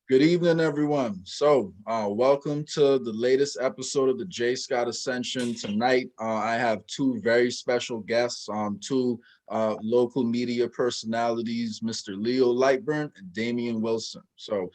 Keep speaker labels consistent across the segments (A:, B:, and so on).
A: Good evening, everyone. So, welcome to the latest episode of the J. Scott Ascension. Tonight, I have two very special guests, two local media personalities, Mr. Leo Lightbourne and Damian Wilson. So,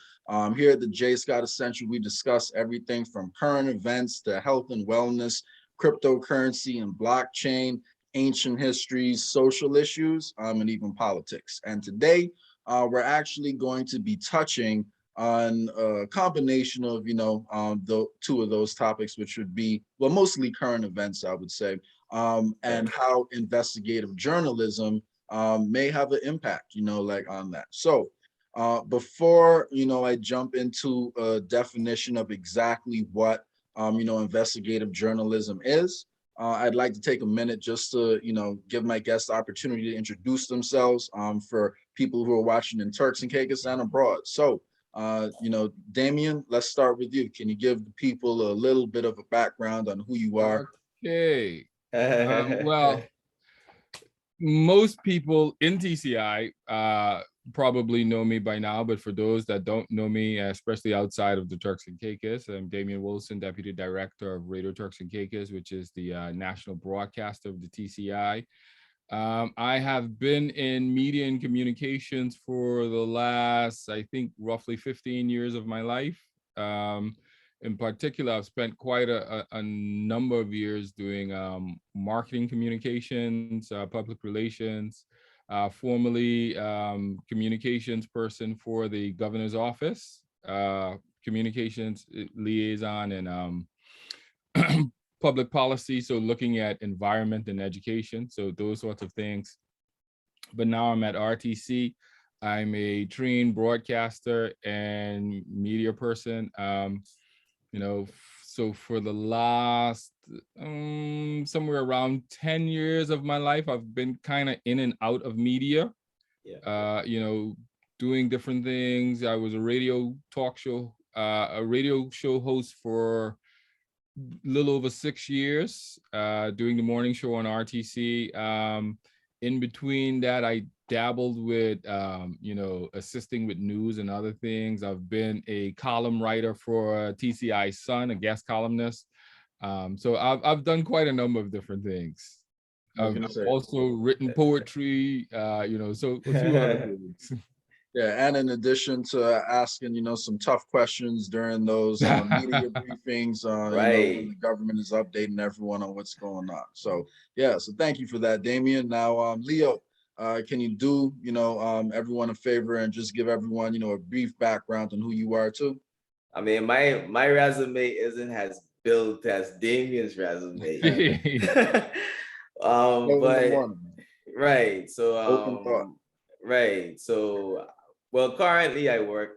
A: here at the J. Scott Ascension, we discuss everything from current events to health and wellness, cryptocurrency and blockchain, ancient histories, social issues, and even politics. And today, we're actually going to be touching on a combination of, the two of those topics, which would be, well, mostly current events, I would say, and how investigative journalism may have an impact, like on that. So before, I jump into a definition of exactly what, investigative journalism is, I'd like to take a minute just to, give my guests the opportunity to introduce themselves for people who are watching in Turks and Caicos and abroad. So, Damian, let's start with you. Can you give the people a little bit of a background on who you are?
B: Okay. Well, most people in TCI probably know me by now, but for those that don't know me, especially outside of the Turks and Caicos, I'm Damian Wilson, Deputy Director of Radio Turks and Caicos, which is the national broadcaster of the TCI. I have been in media and communications for the last, I think, roughly 15 years of my life. In particular, I've spent quite a number of years doing marketing communications, public relations, formerly communications person for the governor's office, communications liaison and public policy, so looking at environment and education, so those sorts of things. But now I'm at RTC. I'm a trained broadcaster and media person. So for the last somewhere around 10 years of my life, I've been kind of in and out of media. Yeah. Doing different things. I was a radio show host for little over 6 years, doing the morning show on RTC. In between that, I dabbled with, assisting with news and other things. I've been a column writer for TCI Sun, a guest columnist. So I've done quite a number of different things. I've also written poetry, so a few other things.
A: Yeah, and in addition to asking, some tough questions during those media briefings,
C: right.
A: When the government is updating everyone on what's going on. So, yeah, so thank you for that, Damian. Now, Leo, can you do, everyone a favor and just give everyone, a brief background on who you are too?
C: I mean, my resume isn't as built as Damian's resume. But right, so right, so. Well, currently I work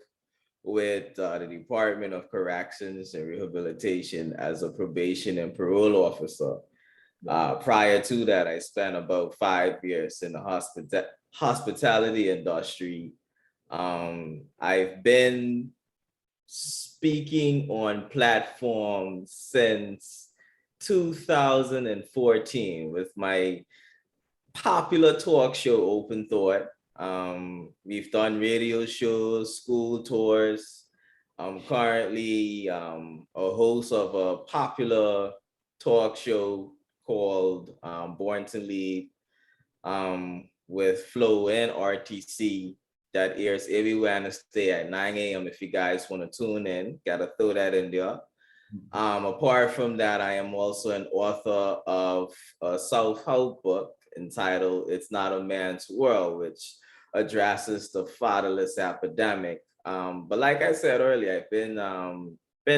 C: with the Department of Corrections and Rehabilitation as a probation and parole officer. Prior to that, I spent about 5 years in the hospitality industry. I've been speaking on platforms since 2014 with my popular talk show, OpenThought. We've done radio shows, school tours. I'm currently a host of a popular talk show called Born to Lead with Flo and RTC that airs every Wednesday at 9 a.m. If you guys want to tune in, gotta throw that in there. Apart from that, I am also an author of a self-help book entitled It's Not a Man's World, which addresses the fatherless epidemic. But like I said earlier, I've been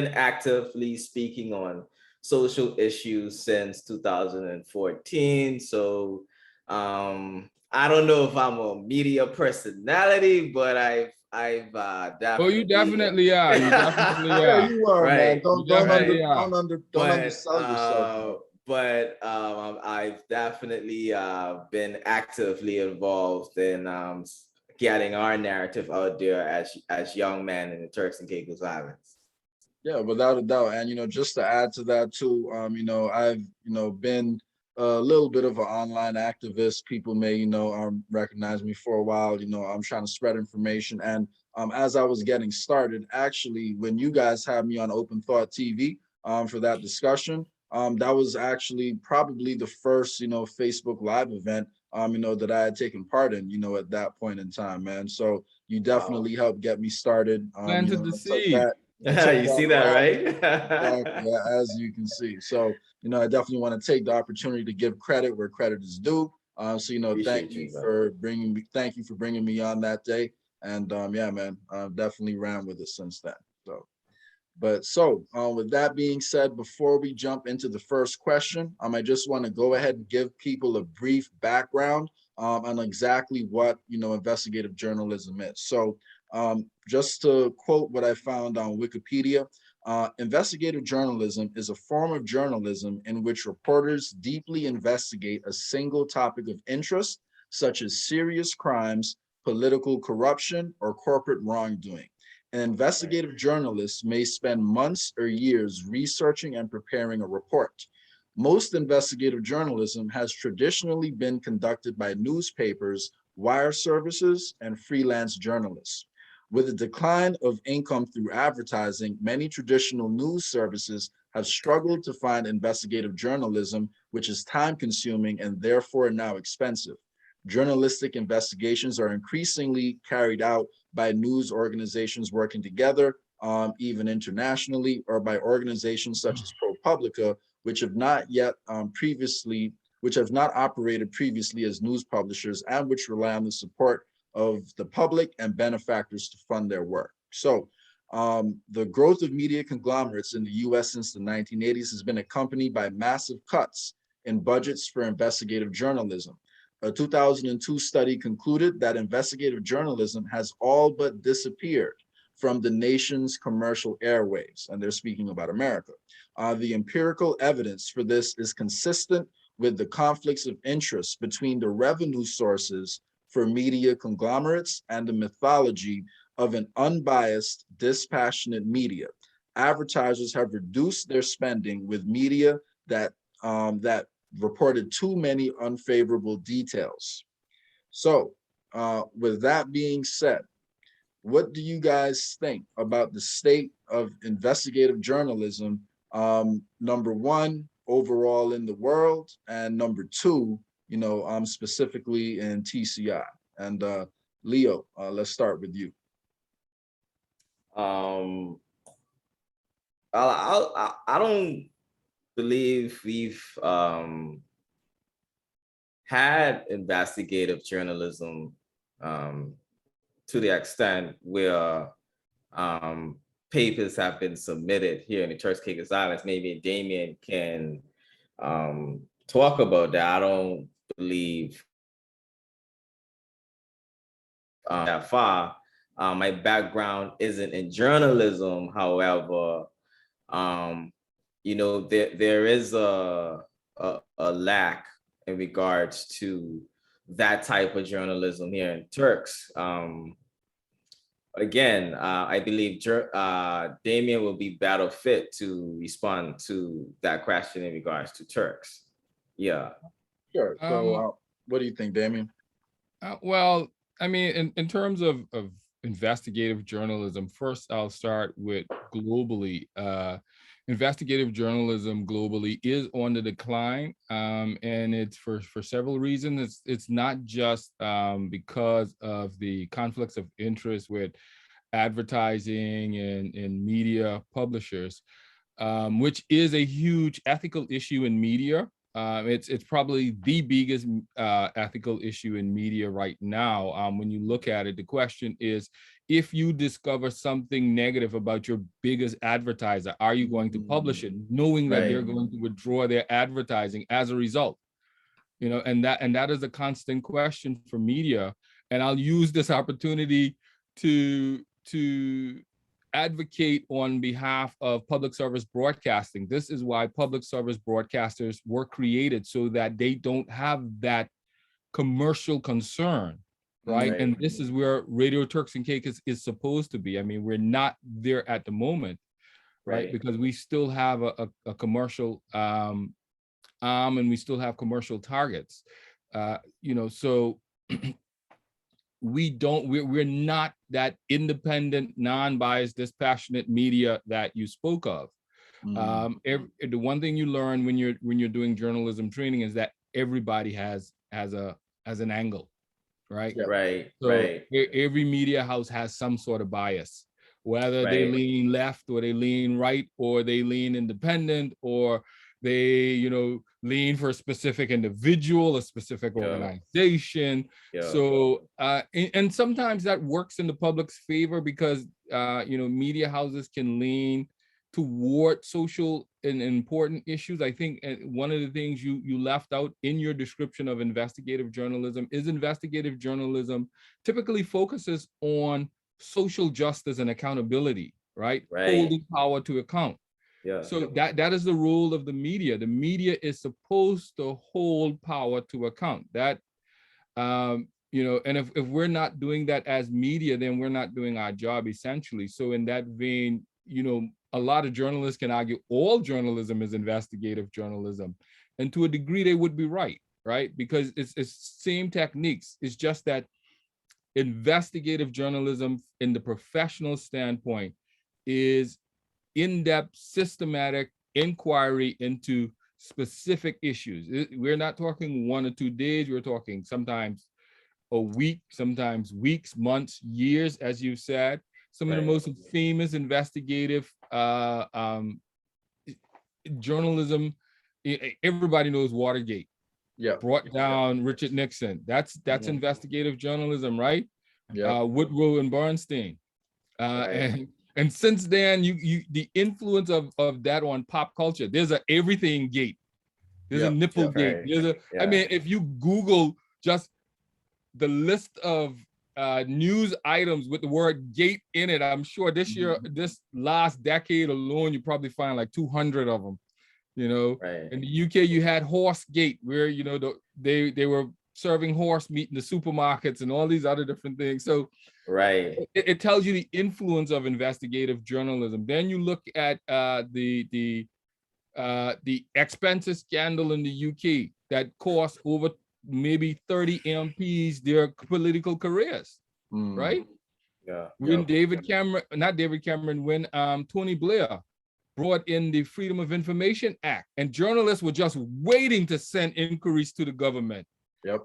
C: actively speaking on social issues since 2014. So I don't know if I'm a media personality, but I've definitely.
B: Oh, you definitely are. You definitely are.
A: Yeah, you are,
C: right.
A: Man. Don't undersell yourself.
C: But I've definitely been actively involved in getting our narrative out there as young men in the Turks and Caicos Islands.
A: Yeah, without a doubt. And, just to add to that too, I've, been a little bit of an online activist. People may, recognize me for a while. I'm trying to spread information. And as I was getting started, actually, when you guys had me on OpenThought TV for that discussion, that was actually probably the first, Facebook Live event, that I had taken part in, at that point in time, man. So you definitely helped get me started.
B: Planted the
A: I took
B: seed.
C: You see that, right?
A: Exactly, yeah, as you can see. So, I definitely want to take the opportunity to give credit where credit is due. So,
C: Appreciate you, bro.
A: thank you for bringing me on that day. And yeah, man, I've definitely ran with it since then. With that being said, before we jump into the first question, I just want to go ahead and give people a brief background on exactly what, investigative journalism is. So just to quote what I found on Wikipedia, investigative journalism is a form of journalism in which reporters deeply investigate a single topic of interest, such as serious crimes, political corruption, or corporate wrongdoing. An investigative journalist may spend months or years researching and preparing a report. Most investigative journalism has traditionally been conducted by newspapers, wire services, and freelance journalists. With the decline of income through advertising, many traditional news services have struggled to find investigative journalism, which is time-consuming and therefore now expensive. Journalistic investigations are increasingly carried out by news organizations working together, even internationally, or by organizations such as ProPublica, which have not operated previously as news publishers and which rely on the support of the public and benefactors to fund their work. So the growth of media conglomerates in the US since the 1980s has been accompanied by massive cuts in budgets for investigative journalism. A 2002 study concluded that investigative journalism has all but disappeared from the nation's commercial airwaves, and they're speaking about America. The empirical evidence for this is consistent with the conflicts of interest between the revenue sources for media conglomerates and the mythology of an unbiased, dispassionate media. Advertisers have reduced their spending with media that reported too many unfavorable details. So with that being said, what do you guys think about the state of investigative journalism, number one, overall in the world, and number two, specifically in TCI? And Leo, let's start with you.
C: I don't believe we've had investigative journalism to the extent where papers have been submitted here in the Turks and Caicos Islands. Maybe Damian can talk about that. I don't believe that far. My background isn't in journalism, however, there is a lack in regards to that type of journalism here in Turks. Again, I believe Damian will be better fit to respond to that question in regards to Turks. Yeah.
A: Sure. So what do you think, Damian?
B: Well, I mean, in terms of investigative journalism, first I'll start with globally. Investigative journalism globally is on the decline, and it's for several reasons. It's not just because of the conflicts of interest with advertising and media publishers, which is a huge ethical issue in media. It's probably the biggest ethical issue in media right now. When you look at it, the question is, if you discover something negative about your biggest advertiser, are you going to publish it, knowing that they're going to withdraw their advertising as a result? And that is a constant question for media. And I'll use this opportunity to advocate on behalf of public service broadcasting. This is why public service broadcasters were created, so that they don't have that commercial concern, right? And this is where Radio Turks and Caicos is supposed to be. I mean, we're not there at the moment, right? Because we still have a commercial and we still have commercial targets, so we're not that independent, non-biased, dispassionate media that you spoke of. The one thing you learn when you're doing journalism training is that everybody has an angle, right?
C: Right.
B: So
C: right.
B: every media house has some sort of bias, whether they lean left or they lean right or they lean independent or they lean for a specific individual, a specific organization. So and sometimes that works in the public's favor because media houses can lean toward social and important issues. I think one of the things you left out in your description of investigative journalism is investigative journalism typically focuses on social justice and accountability, right? Holding power to account. So that is the role of the media. The media is supposed to hold power to account. That and if we're not doing that as media, then we're not doing our job essentially. So in that vein, a lot of journalists can argue all journalism is investigative journalism, and to a degree they would be right, because it's same techniques. It's just that investigative journalism in the professional standpoint is in-depth, systematic inquiry into specific issues. We're not talking 1 or 2 days. We're talking sometimes a week, sometimes weeks, months, years, as you said. Some of the most famous investigative journalism, everybody knows Watergate. Brought down Richard Nixon. That's investigative journalism, right? Woodrow and Bernstein. And since then, the influence of that on pop culture. There's a everything gate. There's a nipple gate. There's I mean, if you Google just the list of news items with the word gate in it, I'm sure this this last decade alone, you probably find like 200 of them. In the UK, you had Horse Gate, where they were serving horse meat in the supermarkets and all these other different things. So it tells you the influence of investigative journalism. Then you look at the expenses scandal in the UK that cost over maybe 30 MPs their political careers, right? When when Tony Blair brought in the Freedom of Information Act, and journalists were just waiting to send inquiries to the government.
A: That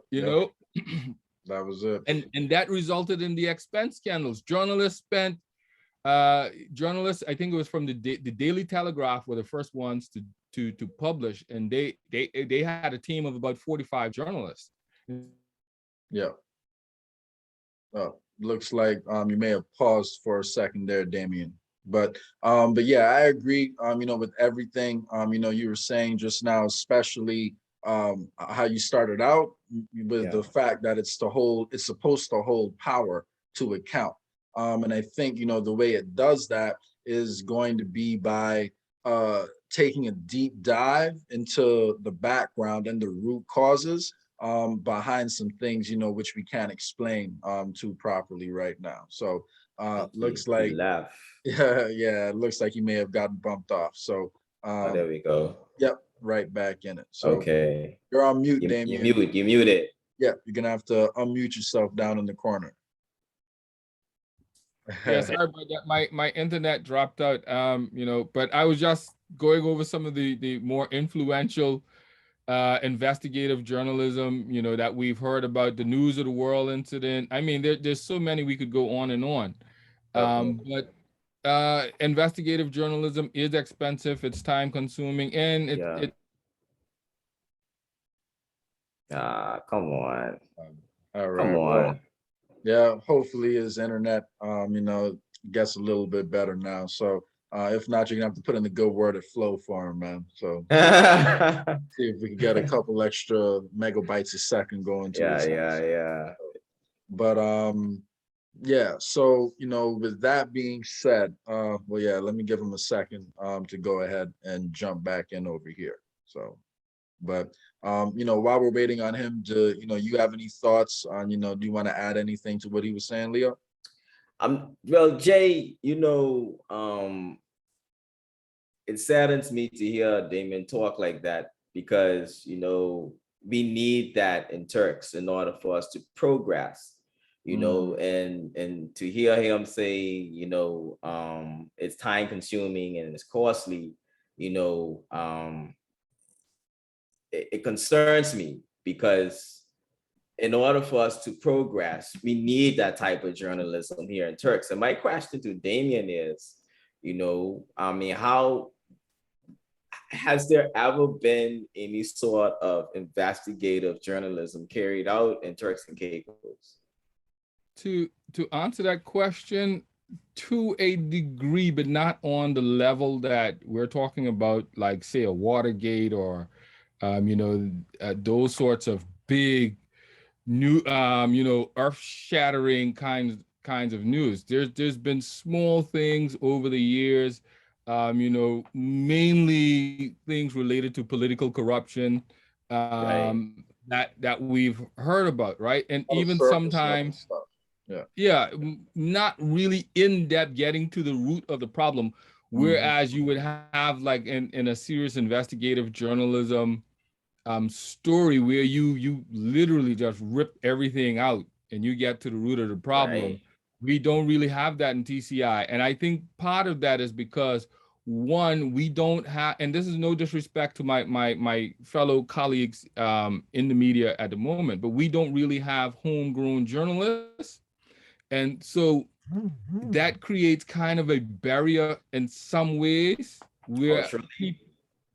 A: was it.
B: And that resulted in the expense scandals. Journalists, I think it was from the Daily Telegraph, were the first ones to publish, and they had a team of about 45 journalists.
A: Looks like you may have paused for a second there, Damian. But yeah, I agree. With everything you were saying just now, especially how you started out with the fact that it's supposed to hold power to account. And I think the way it does that is going to be by taking a deep dive into the background and the root causes behind some things which we can't explain too properly right now. So looks like it looks like you may have gotten bumped off. So
C: there we go.
A: Yep, right back in it. So you're on mute, Damian.
C: You muted.
A: Yeah, you're gonna have to unmute yourself down in the corner.
B: Yeah, sorry about that. My internet dropped out. But I was just going over some of the more influential investigative journalism, that we've heard about, the News of the World incident. I mean, there's so many we could go on and on. But investigative journalism is expensive, it's time consuming, and
C: come on.
A: All right.
C: Come on.
A: Well, yeah, hopefully his internet gets a little bit better now. So if not, you're gonna have to put in the good word at Flow for him, man. So see if we can get a couple extra megabytes a second going to his house. But yeah, so with that being said, let me give him a second to go ahead and jump back in over here. So but while we're waiting on him to you have any thoughts on do you want to add anything to what he was saying, Leo?
C: Well, Jay, it saddens me to hear Damian talk like that, because we need that in Turks in order for us to progress. you know, and to hear him say, you know, it's time consuming and it's costly, you know, it concerns me, because in order for us to progress, we need that type of journalism here in Turks. And my question to Damian is, you know, I mean, how has there ever been any sort of investigative journalism carried out in Turks and Caicos?
B: To answer that question, to a degree, but not on the level that we're talking about, like say a Watergate or, you know, those sorts of big new, you know, earth-shattering kinds of news. There's been small things over the years, you know, mainly things related to political corruption,
C: Right.
B: that we've heard about, right? And even
A: Surface level
B: sometimes,
A: stuff. Yeah.
B: yeah, not really in depth getting to the root of the problem. Whereas you would have like in a serious investigative journalism story where you literally just rip everything out and you get to the root of the problem.
C: Right.
B: We don't really have that in TCI. And I think part of that is because one, we don't have, and this is no disrespect to my fellow colleagues in the media at the moment, but we don't really have homegrown journalists. And so that creates kind of a barrier in some ways where
C: Culturally.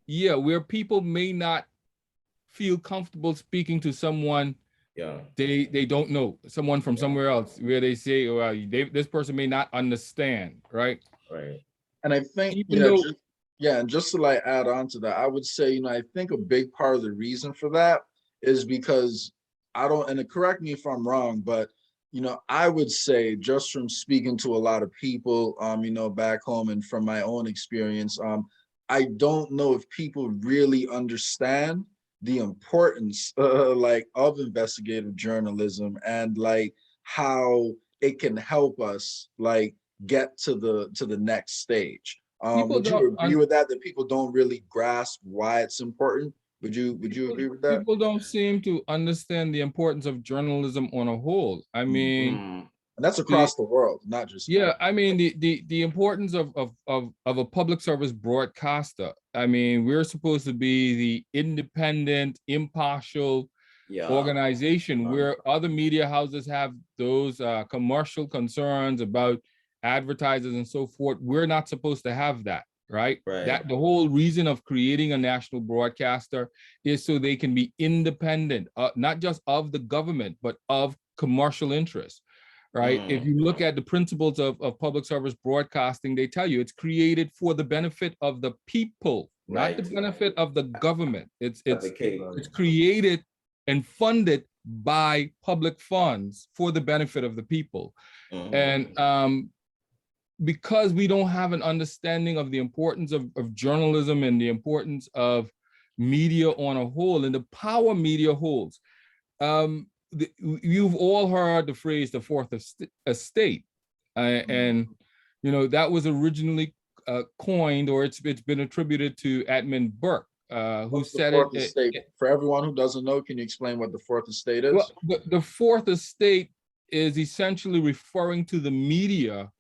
B: where people may not feel comfortable speaking to someone
C: Yeah.
B: they don't know, someone from somewhere else, where they say, well, this person may not understand, right?
C: Right.
A: And I think,
B: Even though,
A: and just to like add on to that, I would say, you know, I think a big part of the reason for that is because I don't, and correct me if I'm wrong, but you know, I would say just from speaking to a lot of people, you know, back home and from my own experience, I don't know if people really understand the importance, like of investigative journalism and like how it can help us like get to the next stage.
B: people
A: Would you
B: don't
A: agree with that? That people don't really grasp why it's important? Would you agree with that?
B: people don't seem to understand the importance of journalism on a whole. I mean,
A: And that's
B: the
A: across the world, not just
B: yeah, I mean the importance of a public service broadcaster. I mean, we're supposed to be the independent, impartial
C: Yeah.
B: organization where other media houses have those commercial concerns about advertisers and so forth. We're not supposed to have that, right?
C: Right.
B: That the whole reason of creating a national broadcaster is so they can be independent, not just of the government, but of commercial interests, right? If you look at the principles of public service broadcasting, they tell you it's created for the benefit of the people, not the benefit of the government. It's created and funded by public funds for the benefit of the people. And because we don't have an understanding of the importance of journalism and the importance of media on a whole and the power media holds, you've all heard the phrase the fourth estate. And you know, that was originally coined, or it's been attributed to Edmund Burke, who said
A: it. For everyone who doesn't know, can you explain what the fourth estate is?
B: Well, the fourth estate is essentially referring to the media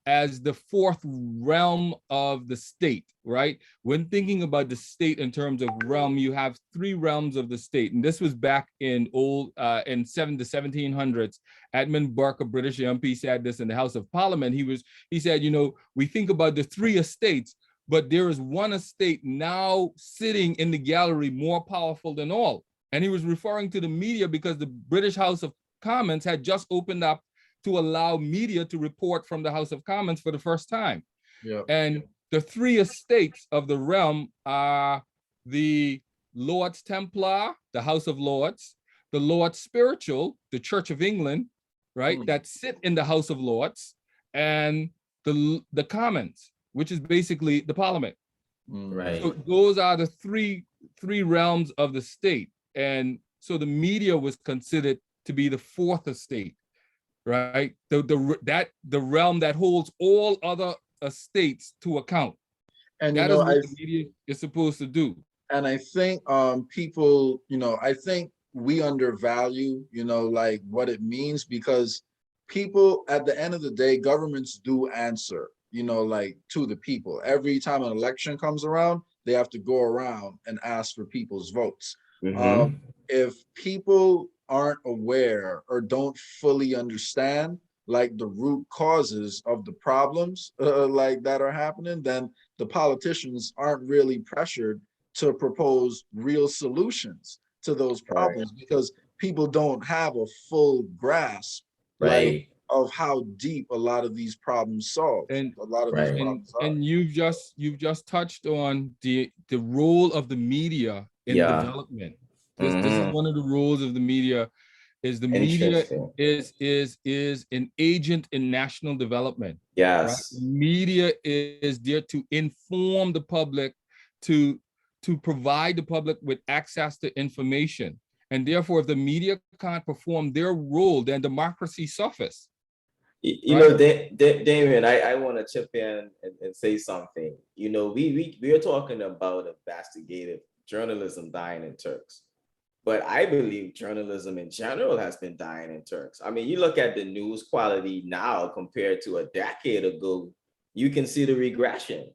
B: as the fourth realm of the state, right? When thinking about the state in terms of realm, you have three realms of the state. And this was back in the 1700s. Edmund Burke, a British MP, said this in the House of Parliament. He said, you know, we think about the three estates, but there is one estate now sitting in the gallery more powerful than all. And he was referring to the media because the British House of Commons had just opened up to allow media to report from the House of Commons for the first time. And the three estates of the realm are the Lords Templar, the House of Lords, the Lords Spiritual, the Church of England, right, that sit in the House of Lords, and the Commons, which is basically the Parliament.
C: Right.
B: So those are the three realms of the state. And so the media was considered to be the fourth estate, right? The realm that holds all other estates to account. And that is what the media is supposed to do.
A: And I think people, you know, I think we undervalue, you know, like what it means, because people, at the end of the day, governments do answer, you know, like to the people. Every time an election comes around, they have to go around and ask for people's votes. If people aren't aware or don't fully understand like the root causes of the problems like that are happening, then the politicians aren't really pressured to propose real solutions to those problems, because people don't have a full grasp like of how deep a lot of these problems solve.
B: And
A: a lot of these problems are.
B: And you've just touched on the role of the media in development. This is one of the roles of the media. Is the media is an agent in national development.
C: Yes.
B: Right? Media is there to inform the public, to provide the public with access to information. And therefore, if the media can't perform their role, then democracy suffers.
C: You know, Damian, I want to chip in and say something. You know, we're talking about investigative journalism dying in Turks. But I believe journalism in general has been dying in Turks. I mean, you look at the news quality now compared to a decade ago, you can see the regression.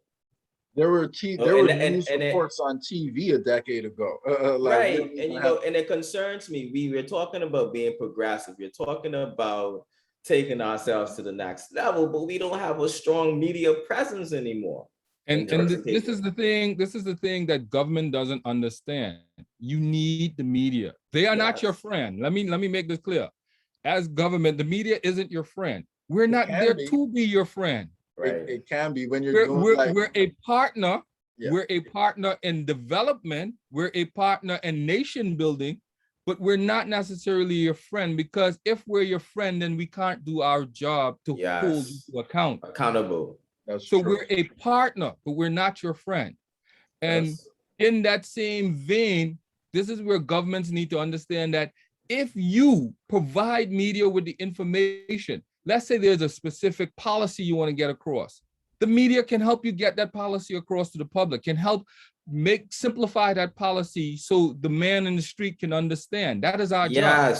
A: There were news reports on TV a decade ago.
C: Right, and you know, and it concerns me. We were talking about being progressive. We're talking about taking ourselves to the next level, but we don't have a strong media presence anymore.
B: And this is the thing. This is the thing that government doesn't understand. You need the media. They are not your friend. Let me make this clear. As government, the media isn't your friend. We're not there to be your friend.
A: Right. It can be when you're
B: we're a partner. Yeah. We're a partner in development. We're a partner in nation building, but we're not necessarily your friend, because if we're your friend, then we can't do our job to hold you to account.
C: Accountable.
A: That's
B: so
A: true.
B: We're a partner, but we're not your friend. And in that same vein, this is where governments need to understand that if you provide media with the information, let's say there's a specific policy you want to get across, the media can help you get that policy across to the public, can help simplify that policy so the man in the street can understand. That is our job.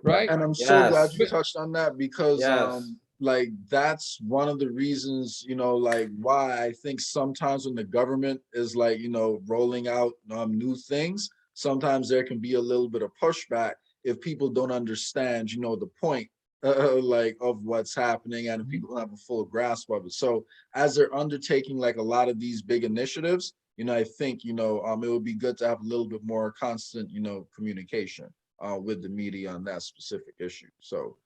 B: Right.
A: And I'm so glad you touched on that, because like that's one of the reasons, you know, like why I think sometimes when the government is like, you know, rolling out new things, sometimes there can be a little bit of pushback if people don't understand, you know, the point like of what's happening, and if people don't have a full grasp of it. So as they're undertaking like a lot of these big initiatives, you know, I think, you know, it would be good to have a little bit more constant, you know, communication with the media on that specific issue. So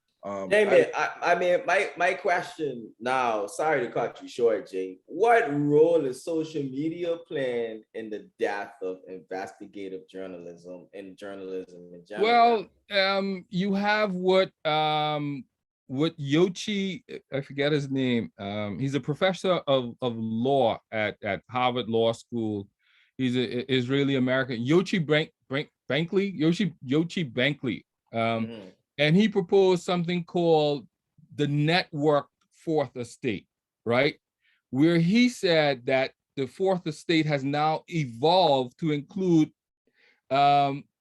C: Damian, I mean, my question now, sorry to cut you short, Jay. What role is social media playing in the death of investigative journalism and journalism in general?
B: Well, you have what Yochi, I forget his name. He's a professor of law at Harvard Law School. He's an Israeli American. Yochi Bankley. And he proposed something called the network fourth estate, right? Where he said that the fourth estate has now evolved to include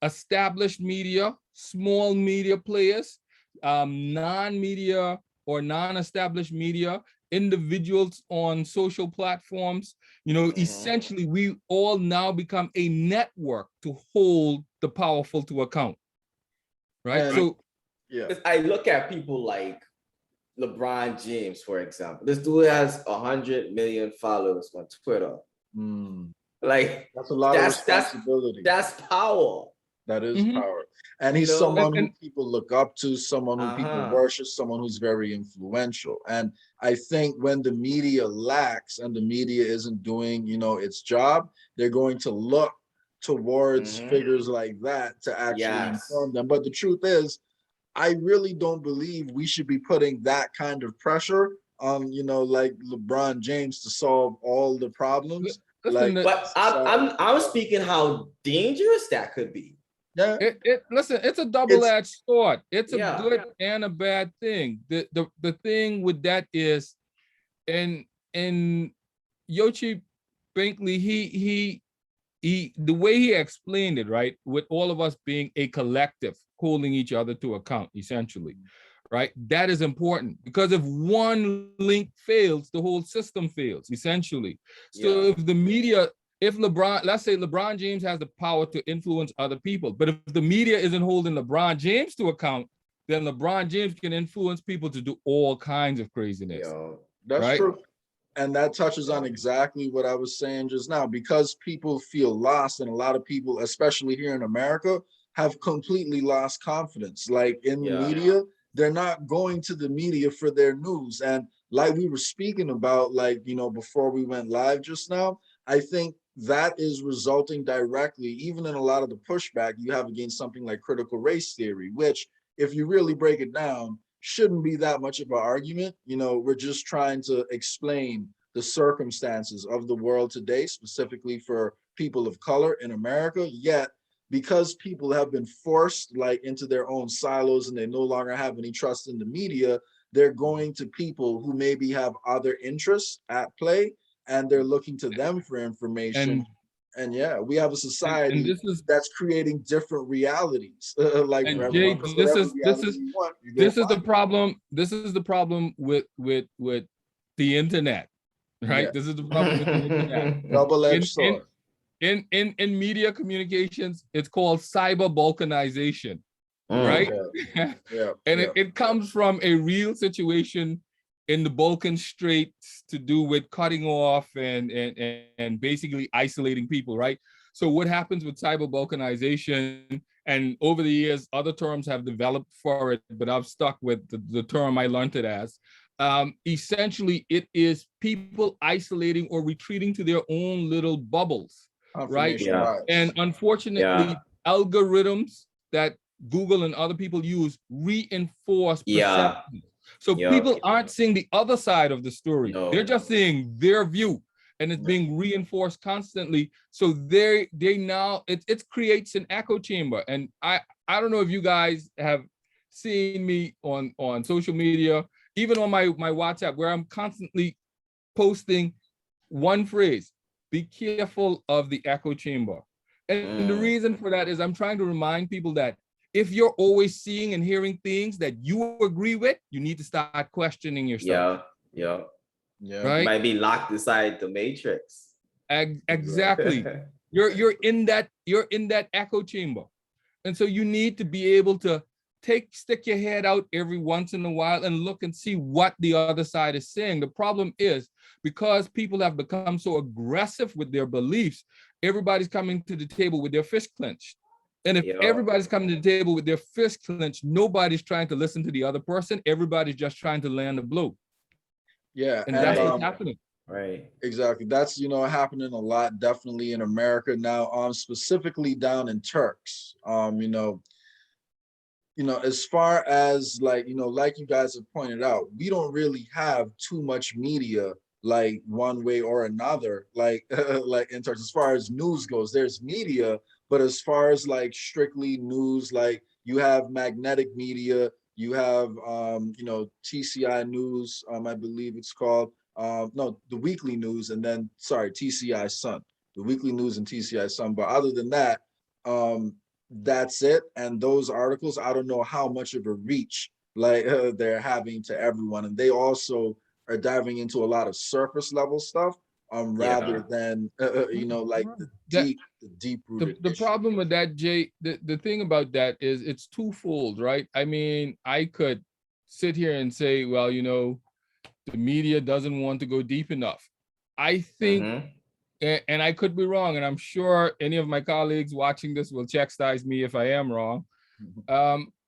B: established media, small media players, non-media or non-established media, individuals on social platforms. You know, essentially, we all now become a network to hold the powerful to account, right? So,
C: I look at people like LeBron James, for example. This dude has 100 million followers on Twitter. Like
A: that's a lot of responsibility.
C: That's power.
A: That is power. And he's someone who people look up to, someone who people worship, someone who's very influential. And I think when the media lacks and the media isn't doing, you know, its job, they're going to look towards figures like that to actually inform them. But the truth is, I really don't believe we should be putting that kind of pressure on, you know, like LeBron James to solve all the problems.
C: But I'm speaking how dangerous that could be.
A: Yeah.
B: Listen, it's a double-edged sword. It's a good and a bad thing. The thing with that is, in Yochi Bankley, he the way he explained it, right, with all of us being a collective, holding each other to account, essentially, right? That is important because if one link fails, the whole system fails, essentially. So if the media, if LeBron, let's say LeBron James has the power to influence other people, but if the media isn't holding LeBron James to account, then LeBron James can influence people to do all kinds of craziness.
A: That's
B: right?
A: true. And that touches on exactly what I was saying just now, because people feel lost, and a lot of people, especially here in America, have completely lost confidence. Like in the media, they're not going to the media for their news. And like we were speaking about, like, you know, before we went live just now, I think that is resulting directly, even in a lot of the pushback you have against something like critical race theory, which, if you really break it down, shouldn't be that much of an argument. You know, we're just trying to explain the circumstances of the world today, specifically for people of color in America. Yet, because people have been forced like into their own silos and they no longer have any trust in the media, they're going to people who maybe have other interests at play, and they're looking to them for information. And yeah, we have a society that's creating different realities. Like
B: and
A: everyone,
B: Jay, this is the problem. This is the problem with the internet, right? This is the problem with the internet.
A: Double-edged sword.
B: In media communications, it's called cyber Bulkinization, right? And it comes from a real situation in the Balkan Straits to do with cutting off and basically isolating people, right? So what happens with cyber Balkanization, and over the years, other terms have developed for it, but I've stuck with the term I learned it as. Essentially, it is people isolating or retreating to their own little bubbles, right? And unfortunately, algorithms that Google and other people use reinforce perception. So people aren't seeing the other side of the story. They're just seeing their view, and it's being reinforced constantly. So they now it creates an echo chamber. And I don't know if you guys have seen me on social media, even on my WhatsApp, where I'm constantly posting one phrase: be careful of the echo chamber. And the reason for that is I'm trying to remind people that if you're always seeing and hearing things that you agree with, you need to start questioning yourself.
C: Right?
B: You
C: might be locked inside the matrix.
B: Exactly. You're in that echo chamber. And so you need to be able to stick your head out every once in a while and look and see what the other side is saying. The problem is, because people have become so aggressive with their beliefs, everybody's coming to the table with their fist clenched. And if everybody's coming to the table with their fist clenched, nobody's trying to listen to the other person. Everybody's just trying to land a blow.
A: Yeah.
B: And that's what's happening.
C: Right.
A: Exactly. That's, happening a lot, definitely in America now, specifically down in Turks. As far as like you guys have pointed out, we don't really have too much media, like one way or another, like in Turks. As far as news goes, there's media. But as far as like strictly news, like you have magnetic media, you have, TCI News, I believe it's called, no, the weekly news, and then, TCI Sun, the weekly news and TCI Sun. But other than that, that's it. And those articles, I don't know how much of a reach like they're having to everyone. And they also are diving into a lot of surface level stuff, rather than, like the deep-rooted
B: the problem with that, Jay, the thing about that is it's twofold, right? I mean, I could sit here and say, well, the media doesn't want to go deep enough. I think, and I could be wrong, and I'm sure any of my colleagues watching this will chastise me if I am wrong.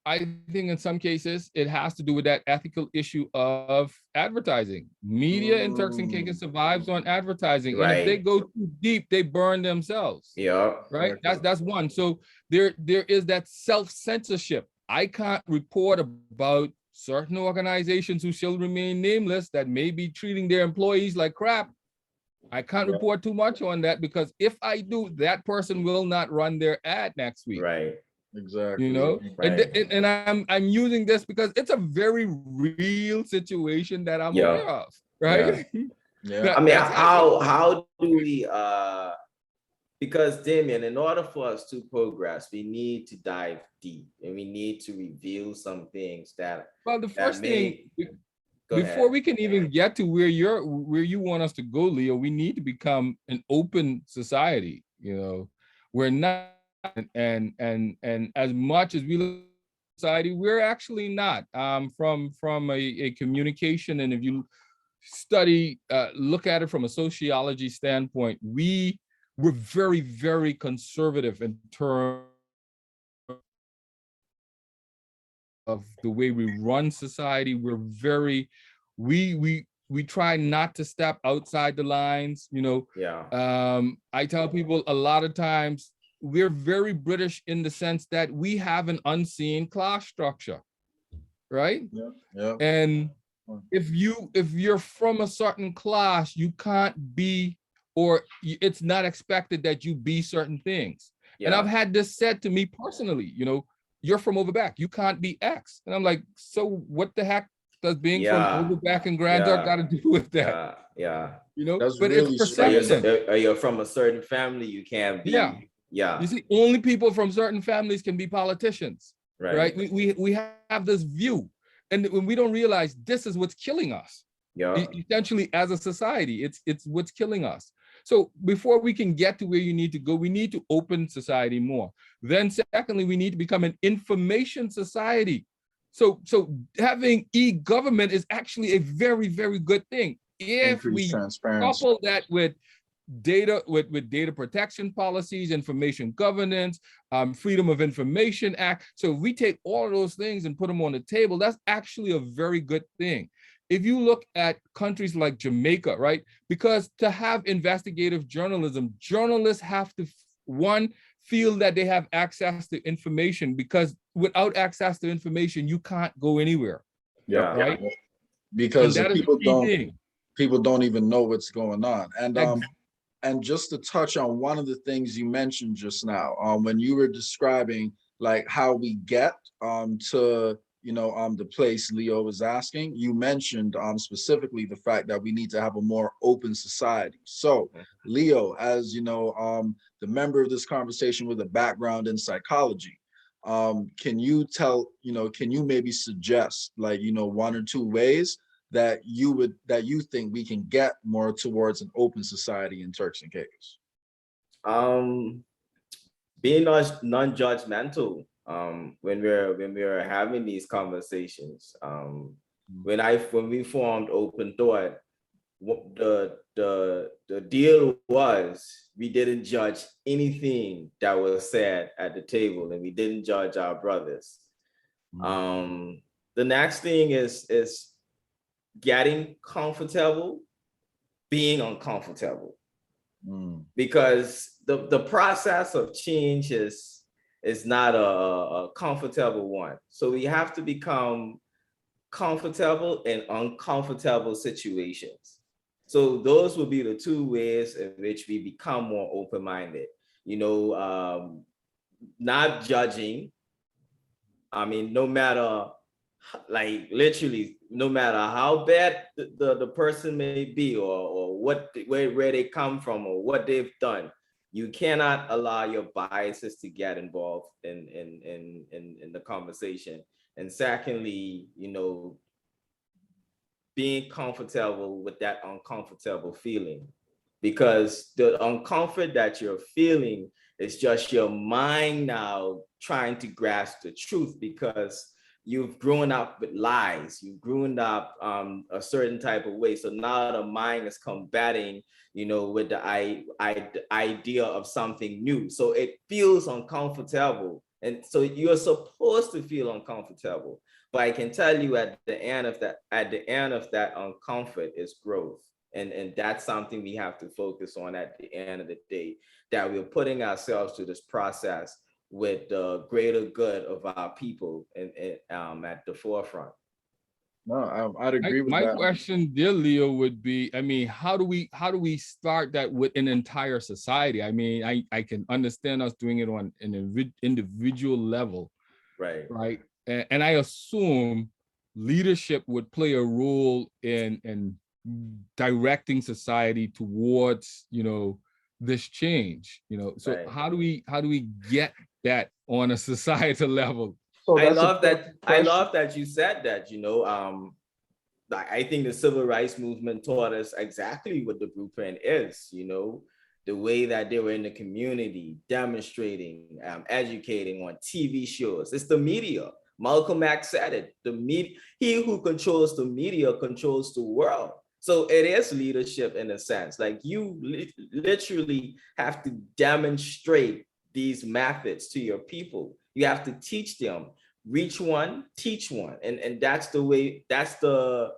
B: I think in some cases it has to do with that ethical issue of advertising. Media in Turks and Caicos survives on advertising, and if they go too deep, they burn themselves. Right. That's one. So there is that self-censorship. I can't report about certain organizations who shall remain nameless that may be treating their employees like crap. I can't report too much on that, because if I do, that person will not run their ad next week.
C: Right.
A: Exactly.
B: And I'm using this because it's a very real situation that I'm aware of, right?
C: I mean, how do we because Damian, in order for us to progress, we need to dive deep and we need to reveal some things that.
B: Well, the first thing,
C: Go
B: before
C: ahead.
B: we can even get to where you want us to go, Leo, we need to become an open society. You know, we're not, and as much as we look at society, we're actually not. From a communication, and if you study, look at it from a sociology standpoint, we're very, very conservative in terms of the way we run society. We're very, we try not to step outside the lines, you know.
C: Yeah.
B: I tell people a lot of times we're very British in the sense that we have an unseen class structure, right?
A: Yeah. Yeah.
B: And if you're from a certain class, you can't be, or it's not expected that you be certain things. Yeah. And I've had this said to me personally, you know, you're from over back, you can't be X. And I'm like, so what the heck does being from over back and Grand Turk got to do with that?
C: Yeah.
B: You know,
A: that's
B: but
A: really
B: it's perception.
C: Or you're from a certain family, you can't be. Yeah.
B: You see, only people from certain families can be politicians,
C: right?
B: We have this view. And when we don't realize this is what's killing us, essentially as a society, it's what's killing us. So before we can get to where you need to go, we need to open society more. Then secondly, we need to become an information society. So having e-government is actually a very, very good thing. If we couple that with data, with data protection policies, information governance, Freedom of Information Act. So if we take all of those things and put them on the table, that's actually a very good thing. If you look at countries like Jamaica, right? Because to have investigative journalism, journalists have to, one, feel that they have access to information, because without access to information, you can't go anywhere.
C: Yeah.
B: Right?
A: Because people don't even know what's going on. And just to touch on one of the things you mentioned just now, when you were describing like how we get to, you know, the place Leo was asking, you mentioned specifically the fact that we need to have a more open society. So Leo, as you know, the member of this conversation with a background in psychology, can you maybe suggest, like, you know, one or two ways that you think we can get more towards an open society in Turks and Caicos?
C: Being non-judgmental when we're having these conversations. When we formed OpenThought, the deal was we didn't judge anything that was said at the table, and we didn't judge our brothers. The next thing is getting comfortable, being uncomfortable, because the process of change is not a comfortable one. So we have to become comfortable in uncomfortable situations. So those will be the two ways in which we become more open-minded. You know, not judging. I mean, no matter, like literally, no matter how bad the person may be, or where they come from, or what they've done, you cannot allow your biases to get involved in the conversation. And secondly, you know, being comfortable with that uncomfortable feeling, because the uncomfort that you're feeling is just your mind now trying to grasp the truth, because you've grown up with lies, you've grown up a certain type of way. So now the mind is combating, you know, with the idea of something new. So it feels uncomfortable. And so you're supposed to feel uncomfortable. But I can tell you at the end of that uncomfort is growth. And that's something we have to focus on at the end of the day, that we're putting ourselves through this process with the greater good of our people and at the forefront.
A: No, I'd agree with that.
B: My question, dear Leo, would be, I mean, how do we start that with an entire society? I mean, I can understand us doing it on an individual level, right? And I assume leadership would play a role in directing society towards, you know, this change, you know. So
C: Right.
B: how do we get that on a societal level?
A: So
C: I
A: that's
C: love that. I
A: question.
C: love that you said that, you know. I think the civil rights movement taught us exactly what the blueprint is, you know, the way that they were in the community, demonstrating, educating on TV shows. It's the media. Malcolm X said it. The media, he who controls the media controls the world. So it is leadership in a sense. Like you literally have to demonstrate these methods to your people. You have to teach them, reach one, teach one. And that's the way, that's the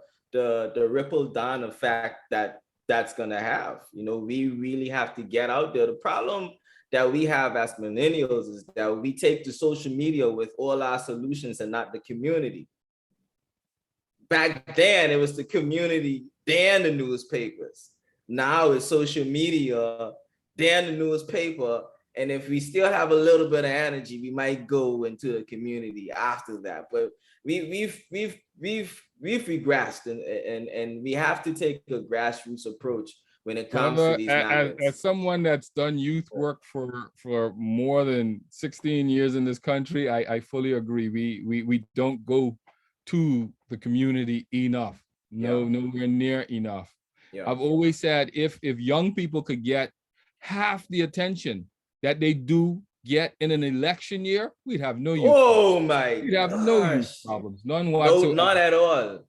C: ripple down effect that's gonna have. You know, we really have to get out there. The problem that we have as millennials is that we take to social media with all our solutions and not the community. Back then, it was the community, then the newspapers. Now it's social media, then the newspaper. And if we still have a little bit of energy, we might go into the community after that. But we've regressed, and we have to take a grassroots approach when it comes to these methods.
B: As someone that's done youth work for more than 16 years in this country, I fully agree. We don't go to the community enough. Nowhere near enough. Yeah. I've always said if young people could get half the attention that they do get in an election year, we'd have no youth.
C: Oh my!
B: We'd have no youth problems, none whatsoever.
C: No, not at all.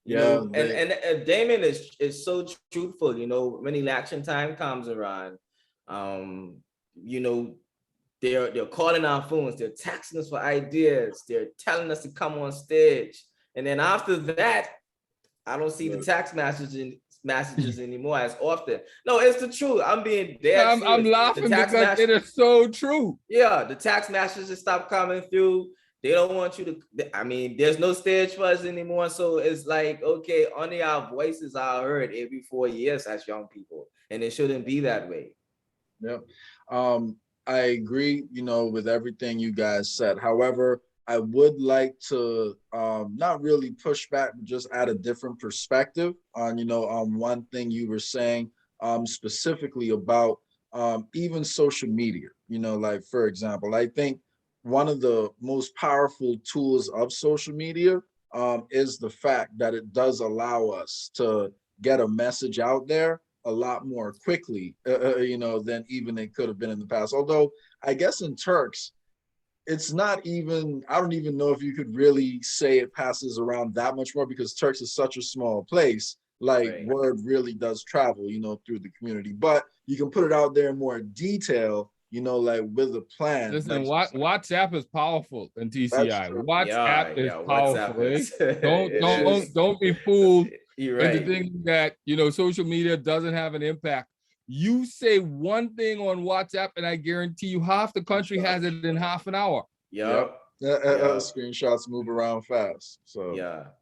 C: You know,
A: they,
C: and Damian is so truthful. You know, when election time comes around, you know, they're calling our phones, they're texting us for ideas, they're telling us to come on stage, and then after that, I don't see the text messages anymore as often. No, it's the truth. I'm being dead.
B: I'm laughing because it is so true.
C: Yeah, the text messages stop coming through. They don't want you to, I mean, there's no stage for us anymore. So it's like, okay, only our voices are heard every 4 years as young people. And it shouldn't be that way.
A: Yeah. I agree, you know, with everything you guys said. However, I would like to not really push back, but just add a different perspective on, you know, one thing you were saying specifically about even social media. You know, like, for example, I think one of the most powerful tools of social media is the fact that it does allow us to get a message out there a lot more quickly, you know, than even it could have been in the past. Although I guess in Turks, it's not even, I don't even know if you could really say it passes around that much more, because Turks is such a small place. Like, right, word really does travel, you know, through the community, but you can put it out there in more detail, you know, like with a plan.
B: Listen, like, WhatsApp is powerful in TCI. WhatsApp is powerful. WhatsApp is, don't be fooled into thinking that, you know, social media doesn't have an impact. You say one thing on WhatsApp, and I guarantee you half the country has it in half an hour.
C: Yep.
A: Screenshots move around fast. So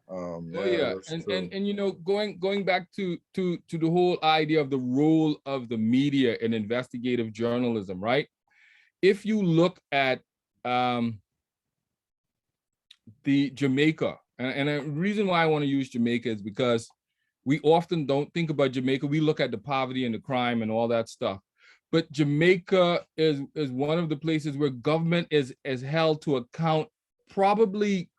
B: and you know, going back to the whole idea of the role of the media in investigative journalism, right? If you look at the Jamaica, and the reason why I want to use Jamaica is because we often don't think about Jamaica. We look at the poverty and the crime and all that stuff. But Jamaica is one of the places where government is held to account, probably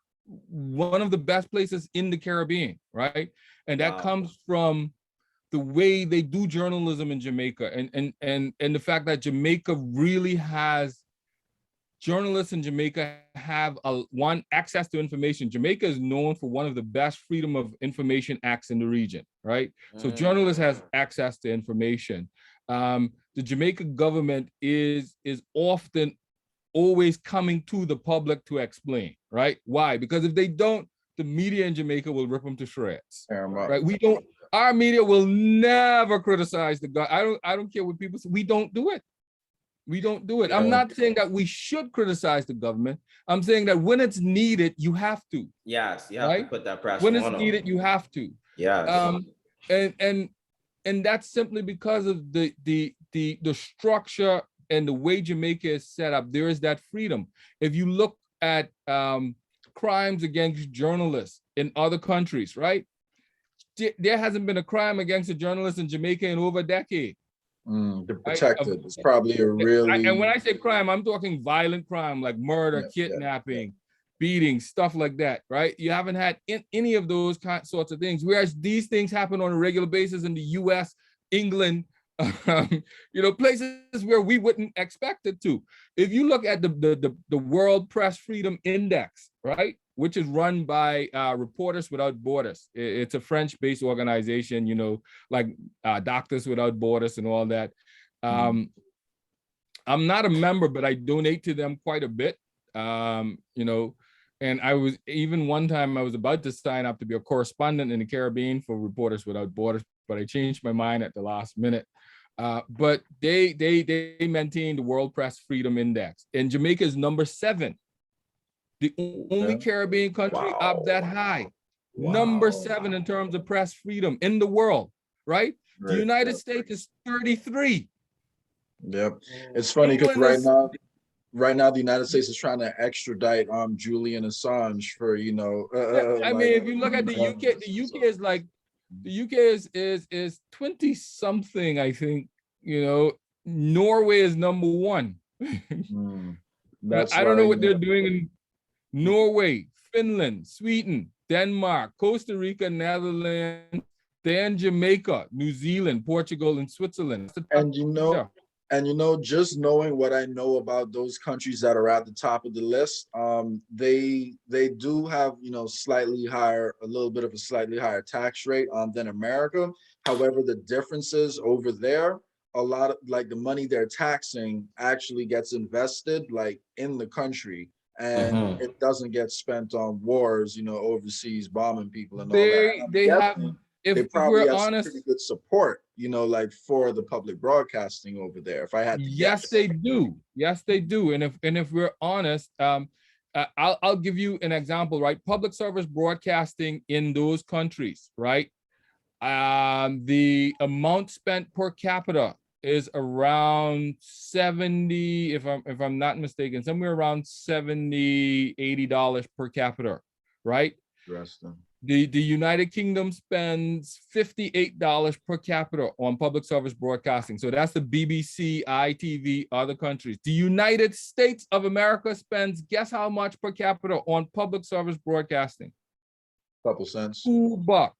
B: one of the best places in the Caribbean, right? And that comes from the way they do journalism in Jamaica, and the fact that Jamaica really has, journalists in Jamaica have access to information. Jamaica is known for one of the best freedom of information acts in the region, right? So journalists has access to information. The Jamaica government is often always coming to the public to explain, right? Why? Because if they don't, the media in Jamaica will rip them to shreds, right? Our media will never criticize the government. I don't care what people say. We don't do it. We don't do it. Yeah. I'm not saying that we should criticize the government. I'm saying that when it's needed, you have to.
C: Yes, you have to put that pressure
B: on. When it's needed, you have to.
C: Yeah.
B: And that's simply because of the structure and the way Jamaica is set up. There is that freedom. If you look at crimes against journalists in other countries, right? There hasn't been a crime against a journalist in Jamaica in over a decade.
A: The
B: right?
A: protected. It's probably a really.
B: And when I say crime, I'm talking violent crime like murder, kidnapping, beating, stuff like that, right? You haven't had any of those sorts of things. Whereas these things happen on a regular basis in the US, England, places where we wouldn't expect it to. If you look at the World Press Freedom Index, right, which is run by Reporters Without Borders. It's a French-based organization, like Doctors Without Borders and all that. I'm not a member, but I donate to them quite a bit, and I was even one time I was about to sign up to be a correspondent in the Caribbean for Reporters Without Borders, but I changed my mind at the last minute. But they maintain the World Press Freedom Index, and Jamaica is number 7, the only Caribbean country up that high. Number 7 in terms of press freedom in the world, right? The United States is 33.
A: Yep, it's funny because right now the United States is trying to extradite Julian Assange for
B: I mean, if you look at the UK is like, the UK is 20 something, I think. Norway is number 1. I don't know what they're doing in Norway, Finland, Sweden, Denmark, Costa Rica, Netherlands, then Jamaica, New Zealand, Portugal, and Switzerland.
A: And just knowing what I know about those countries that are at the top of the list, they do have a little bit of a slightly higher tax rate than America. However, the differences over there, a lot of like the money they're taxing actually gets invested like in the country, and it doesn't get spent on wars, overseas bombing people and all that. They probably have some pretty good support, like for the public broadcasting over there. If I had to guess.
B: They do. Yes, they do. And if we're honest, I'll give you an example, right? Public service broadcasting in those countries, right? The amount spent per capita is around 70, if I'm not mistaken, somewhere around $70, $80 per capita, right?
A: Interesting.
B: The United Kingdom spends $58 per capita on public service broadcasting. So that's the BBC, ITV, other countries. The United States of America spends, guess how much per capita on public service broadcasting?
A: Couple cents.
B: $2.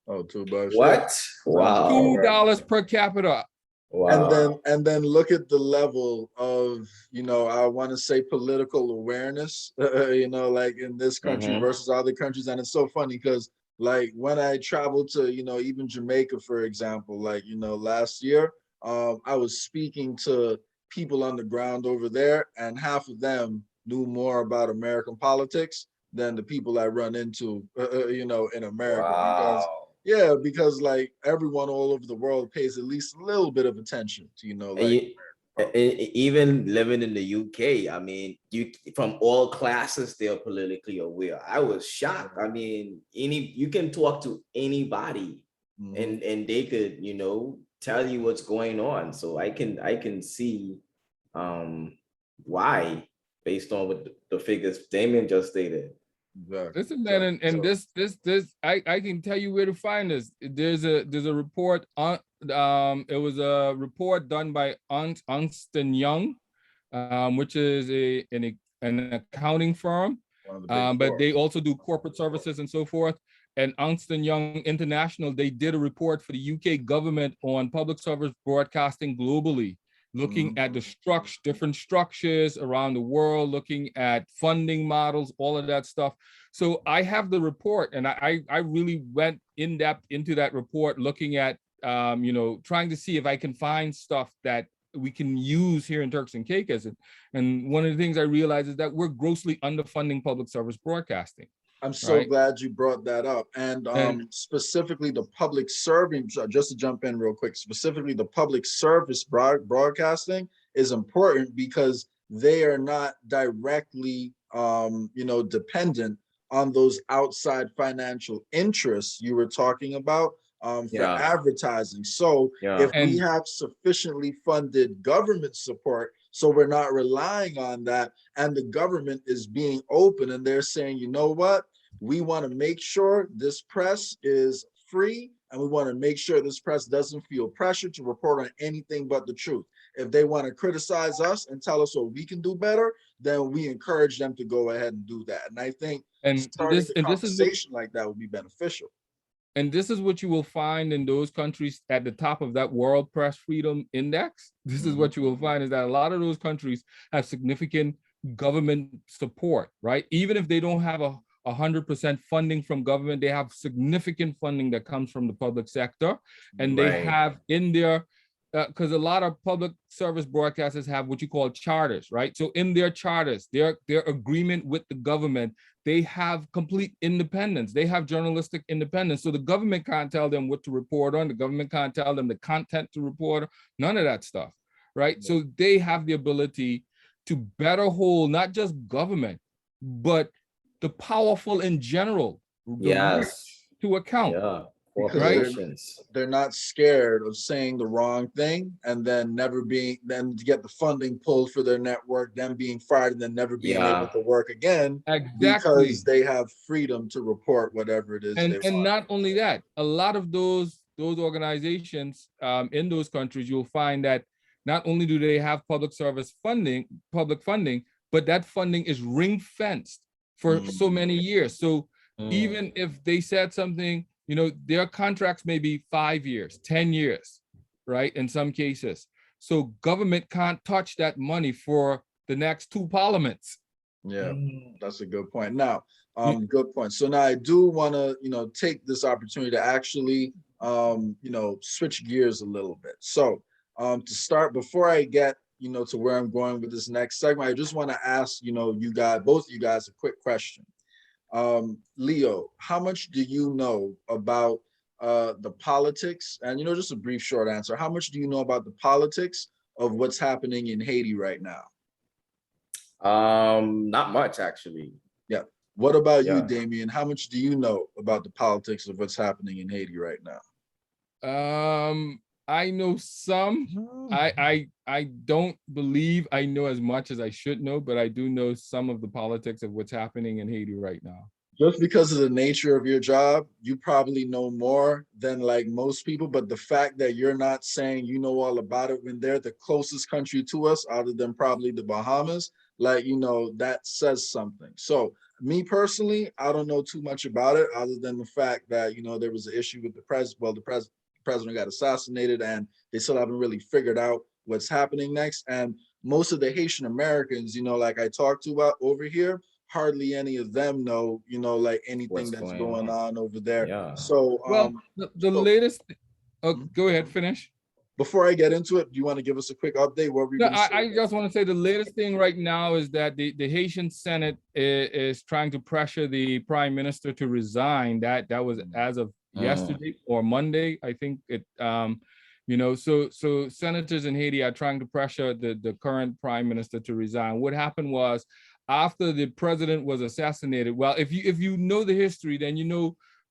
A: Oh, $2.
C: What? Wow.
B: $2 per capita.
C: Wow.
A: And then look at the level of, I want to say political awareness, like in this country versus other countries. And it's so funny because like when I traveled to, even Jamaica, for example, like, last year, I was speaking to people on the ground over there, and half of them knew more about American politics than the people I run into, in America.
C: Wow.
A: Because like everyone all over the world pays at least a little bit of attention to,
C: even living in the UK, I mean, you from all classes, they're politically aware. I was shocked. I mean, you can talk to anybody and they could, tell you what's going on. So I can see why, based on what the figures Damian just stated.
A: Exactly.
B: Listen, man, and this I can tell you where to find this. There's a report on it was a report done by Ernst & Young, which is an accounting firm, but they also do corporate services and so forth. And Ernst & Young International, they did a report for the UK government on public service broadcasting globally, looking at the different structures around the world, looking at funding models, all of that stuff. So I have the report, and I really went in depth into that report, looking at, trying to see if I can find stuff that we can use here in Turks and Caicos. And one of the things I realized is that we're grossly underfunding public service broadcasting.
A: I'm so glad you brought that up. And specifically the public serving, just to jump in real quick, specifically the public service broadcasting is important because they are not directly, dependent on those outside financial interests you were talking about for advertising. So if we have sufficiently funded government support, so we're not relying on that, and the government is being open and they're saying, you know what, we want to make sure this press is free, and we want to make sure this press doesn't feel pressure to report on anything but the truth. If they want to criticize us and tell us what we can do better, then we encourage them to go ahead and do that. And I think starting a conversation like that would be beneficial.
B: And this is what you will find in those countries at the top of that World Press Freedom Index. This is what you will find, is that a lot of those countries have significant government support, right? Even if they don't have 100% funding from government, they have significant funding that comes from the public sector. And they have in their, because a lot of public service broadcasters have what you call charters, right? So in their charters, their agreement with the government, they have complete independence. They have journalistic independence. So the government can't tell them what to report on. The government can't tell them the content to report on, none of that stuff, right? Yeah. So they have the ability to better hold not just government, but the powerful in general, to account.
C: Yeah.
A: Because they're not scared of saying the wrong thing and then then to get the funding pulled for their network, them being fired and then never being able to work again.
B: Exactly.
A: Because they have freedom to report whatever it is.
B: And not only that, a lot of those organizations in those countries, you'll find that not only do they have public funding, but that funding is ring fenced for so many years. So even if they said something, you know, their contracts may be 5 years, 10 years, right? In some cases. So government can't touch that money for the next 2 parliaments.
A: Yeah, that's a good point. Now, good point. So now I do want to, take this opportunity to actually, switch gears a little bit. So to start, before I get, to where I'm going with this next segment, I just want to ask, both of you guys a quick question. Leo, how much do you know about the politics? And just a brief short answer. How much do you know about the politics of what's happening in Haiti right now?
C: Not much, actually.
A: Yeah. What about you, Damian? How much do you know about the politics of what's happening in Haiti right now?
B: I know some. I don't believe I know as much as I should know, but I do know some of the politics of what's happening in Haiti right now.
A: Just because of the nature of your job, you probably know more than like most people, but the fact that you're not saying you know all about it when they're the closest country to us, other than probably the Bahamas, that says something. So me personally, I don't know too much about it other than the fact that, there was an issue with the president. Well, the president got assassinated and they still haven't really figured out what's happening next. And most of the Haitian Americans, like I talked to about over here, hardly any of them know, anything that's going on over there.
C: Yeah.
A: So,
B: the latest, go ahead, finish.
A: Before I get into it, do you want to give us a quick update? What were you
B: I just want to say the latest thing right now is that the Haitian Senate is trying to pressure the prime minister to resign. That was as of yesterday or Monday, I think it, so senators in Haiti are trying to pressure the current prime minister to resign. What happened was, after the president was assassinated, well, if you know the history, then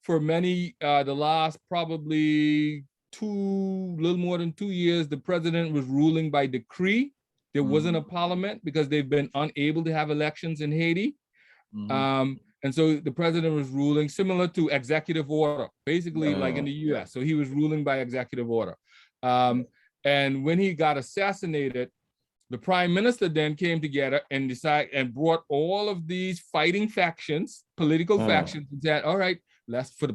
B: for many, the last probably little more than 2 years, the president was ruling by decree. There wasn't a parliament because they've been unable to have elections in Haiti. And so the president was ruling similar to executive order, basically like in the US. So he was ruling by executive order. And when he got assassinated, the prime minister then came together and brought all of these fighting factions, political factions, and said, all right, let's, for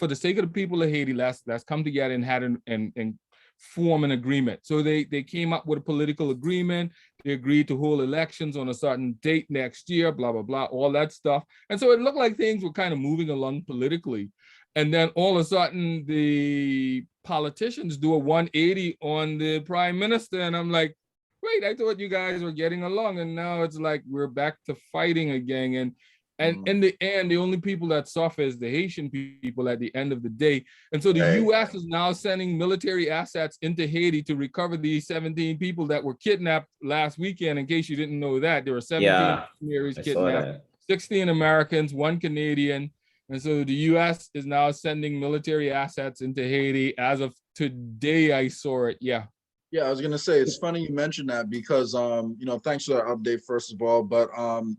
B: the sake of the people of Haiti, let's come together and form an agreement. So they came up with a political agreement. They agreed to hold elections on a certain date next year, blah, blah, blah, all that stuff. And so it looked like things were kind of moving along politically. And then all of a sudden the politicians do a 180 on the prime minister. And I'm like, wait, I thought you guys were getting along. And now it's like, we're back to fighting again. And in the end, the only people that suffer is the Haitian people at the end of the day. And so the US is now sending military assets into Haiti to recover these 17 people that were kidnapped last weekend. In case you didn't know that, there were 17 Marys kidnapped, 16 Americans, 1 Canadian. And so the US is now sending military assets into Haiti. As of today, I saw it. Yeah.
A: Yeah, I was gonna say it's funny you mentioned that because thanks for that update first of all, but I'm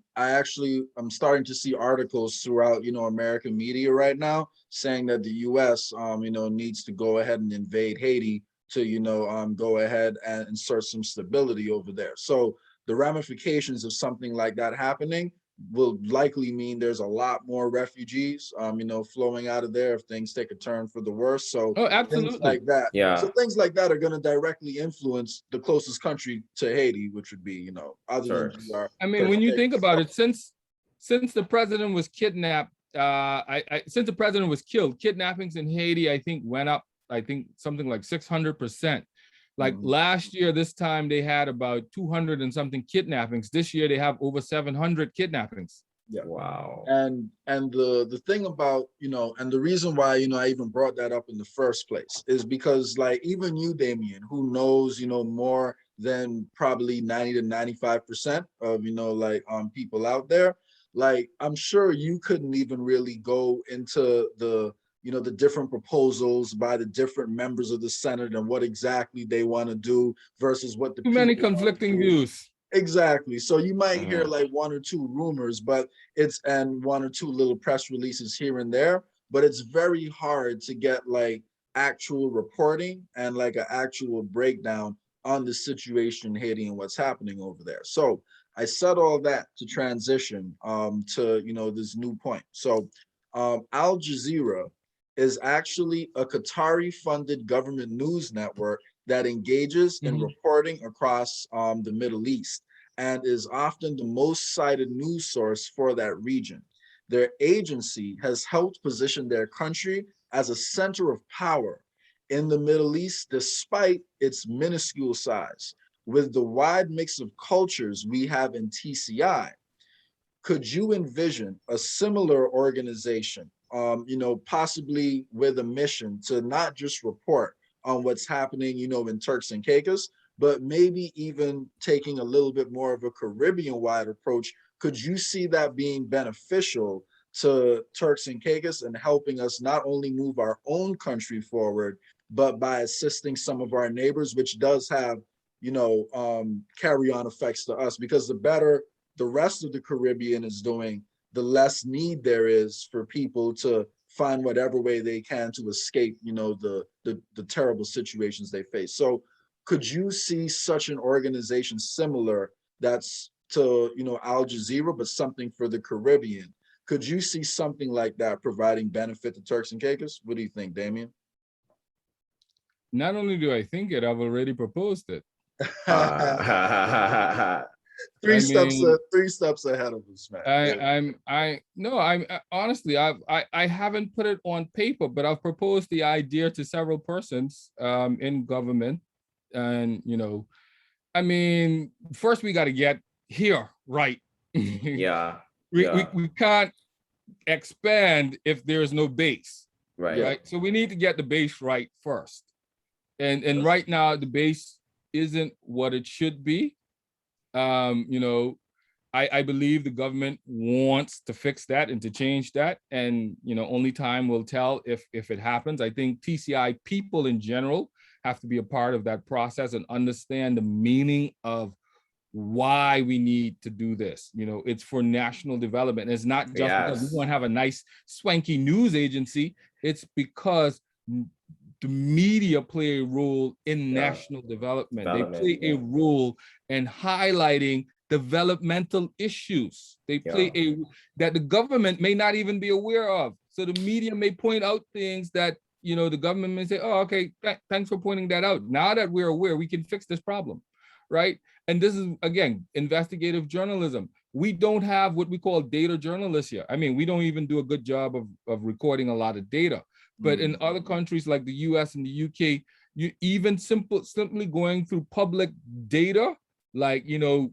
A: starting to see articles throughout American media right now saying that the US needs to go ahead and invade Haiti to go ahead and insert some stability over there. So the ramifications of something like that happening will likely mean there's a lot more refugees flowing out of there if things take a turn for the worse. So
B: Oh,
A: things
B: absolutely.
A: like that.
C: Yeah.
A: So things like that are going to directly influence the closest country to Haiti, which would be, other than
C: Turks.
A: GR.
B: I mean, when you think about it, since the president was kidnapped, since the president was killed, kidnappings in Haiti, I think, went up, I think something like 600%. Like last year, this time they had about 200 and something kidnappings. This year they have over 700 kidnappings.
A: Yeah.
C: Wow.
A: And the thing about, and the reason why, I even brought that up in the first place is because like even you, Damian, who knows, more than probably 90 to 95% of, people out there, like I'm sure you couldn't even really go into the different proposals by the different members of the Senate and what exactly they want to do versus what the
B: Too many
A: people
B: conflicting
A: wanna do.
B: views.
A: Exactly. So you might hear like one or two rumors, but and one or two little press releases here and there, but it's very hard to get like actual reporting and like an actual breakdown on the situation in Haiti and what's happening over there. So I said all that to transition to this new point. So Al Jazeera is actually a Qatari funded government news network that engages in reporting across the Middle East and is often the most cited news source for that region. Their agency has helped position their country as a center of power in the Middle East, despite its minuscule size. With the wide mix of cultures we have in TCI, could you envision a similar organization, possibly with a mission to not just report on what's happening, in Turks and Caicos, but maybe even taking a little bit more of a Caribbean-wide approach? Could you see that being beneficial to Turks and Caicos and helping us not only move our own country forward, but by assisting some of our neighbors, which does have, carry-on effects to us? Because the better the rest of the Caribbean is doing, the less need there is for people to find whatever way they can to escape, the terrible situations they face. So could you see such an organization similar that's to, Al Jazeera, but something for the Caribbean? Could you see something like that providing benefit to Turks and Caicos? What do you think, Damian?
B: Not only do I think it, I've already proposed it.
A: Three steps ahead of us, man.
B: I'm honestly, I haven't put it on paper, but I've proposed the idea to several persons in government. And I mean, first we got to get here right.
C: Yeah.
B: We can't expand if there's no base.
C: Right.
B: So we need to get the base right first. And right now the base isn't what it should be. I believe the government wants to fix that and to change that. And, only time will tell if it happens. I think TCI people in general have to be a part of that process and understand the meaning of why we need to do this. It's for national development. It's not just because we want to have a nice swanky news agency. It's because the media play a role in national development. They play a role in highlighting developmental issues. They play that the government may not even be aware of. So the media may point out things that, the government may say, oh, okay, thanks for pointing that out. Now that we're aware, we can fix this problem, right? And this is, again, investigative journalism. We don't have what we call data journalists here. I mean, we don't even do a good job of recording a lot of data. But in other countries like the US and the UK, you even simply going through public data, like,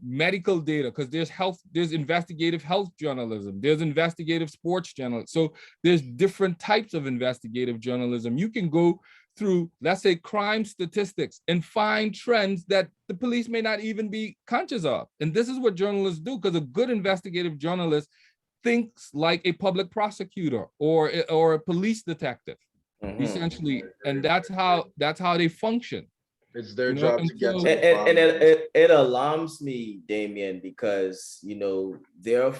B: medical data, because there's investigative health journalism, there's investigative sports journalism. So there's different types of investigative journalism. You can go through, let's say, crime statistics and find trends that the police may not even be conscious of. And this is what journalists do, because a good investigative journalist thinks like a public prosecutor or a police detective, essentially, and that's how they function.
A: It's their
B: You know,
A: job
B: and
A: to get
B: so
A: to the bottom
C: And
A: of it.
C: it alarms me, Damian, because they're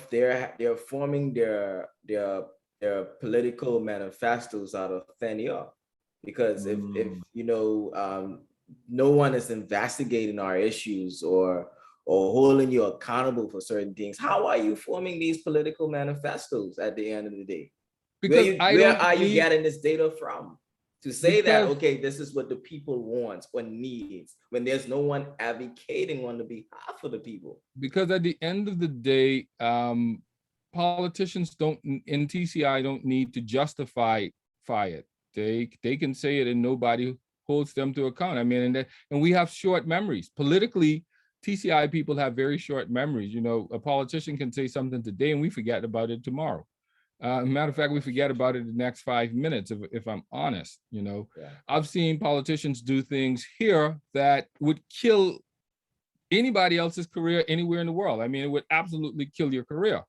C: forming their political manifestos out of thin air. Because if no one is investigating our issues or holding you accountable for certain things, how are you forming these political manifestos at the end of the day?
B: because I
C: Where
B: don't
C: are you
B: believe,
C: getting this data from? To say that,
B: because
C: okay, this is what the people want or needs, when there's no one advocating on the behalf of the people.
B: because at the end of the day, politicians don't in TCI don't need to justify it. They can say it and nobody holds them to account. I mean, and we have short memories. Politically, TCI people have very short memories. You know, a politician can say something today and we forget about it tomorrow. Matter of fact, we forget about it the next 5 minutes, if I'm honest. You know,
C: Yeah.
B: I've seen politicians do things here that would kill anybody else's career anywhere in the world. I mean, it would absolutely kill your career.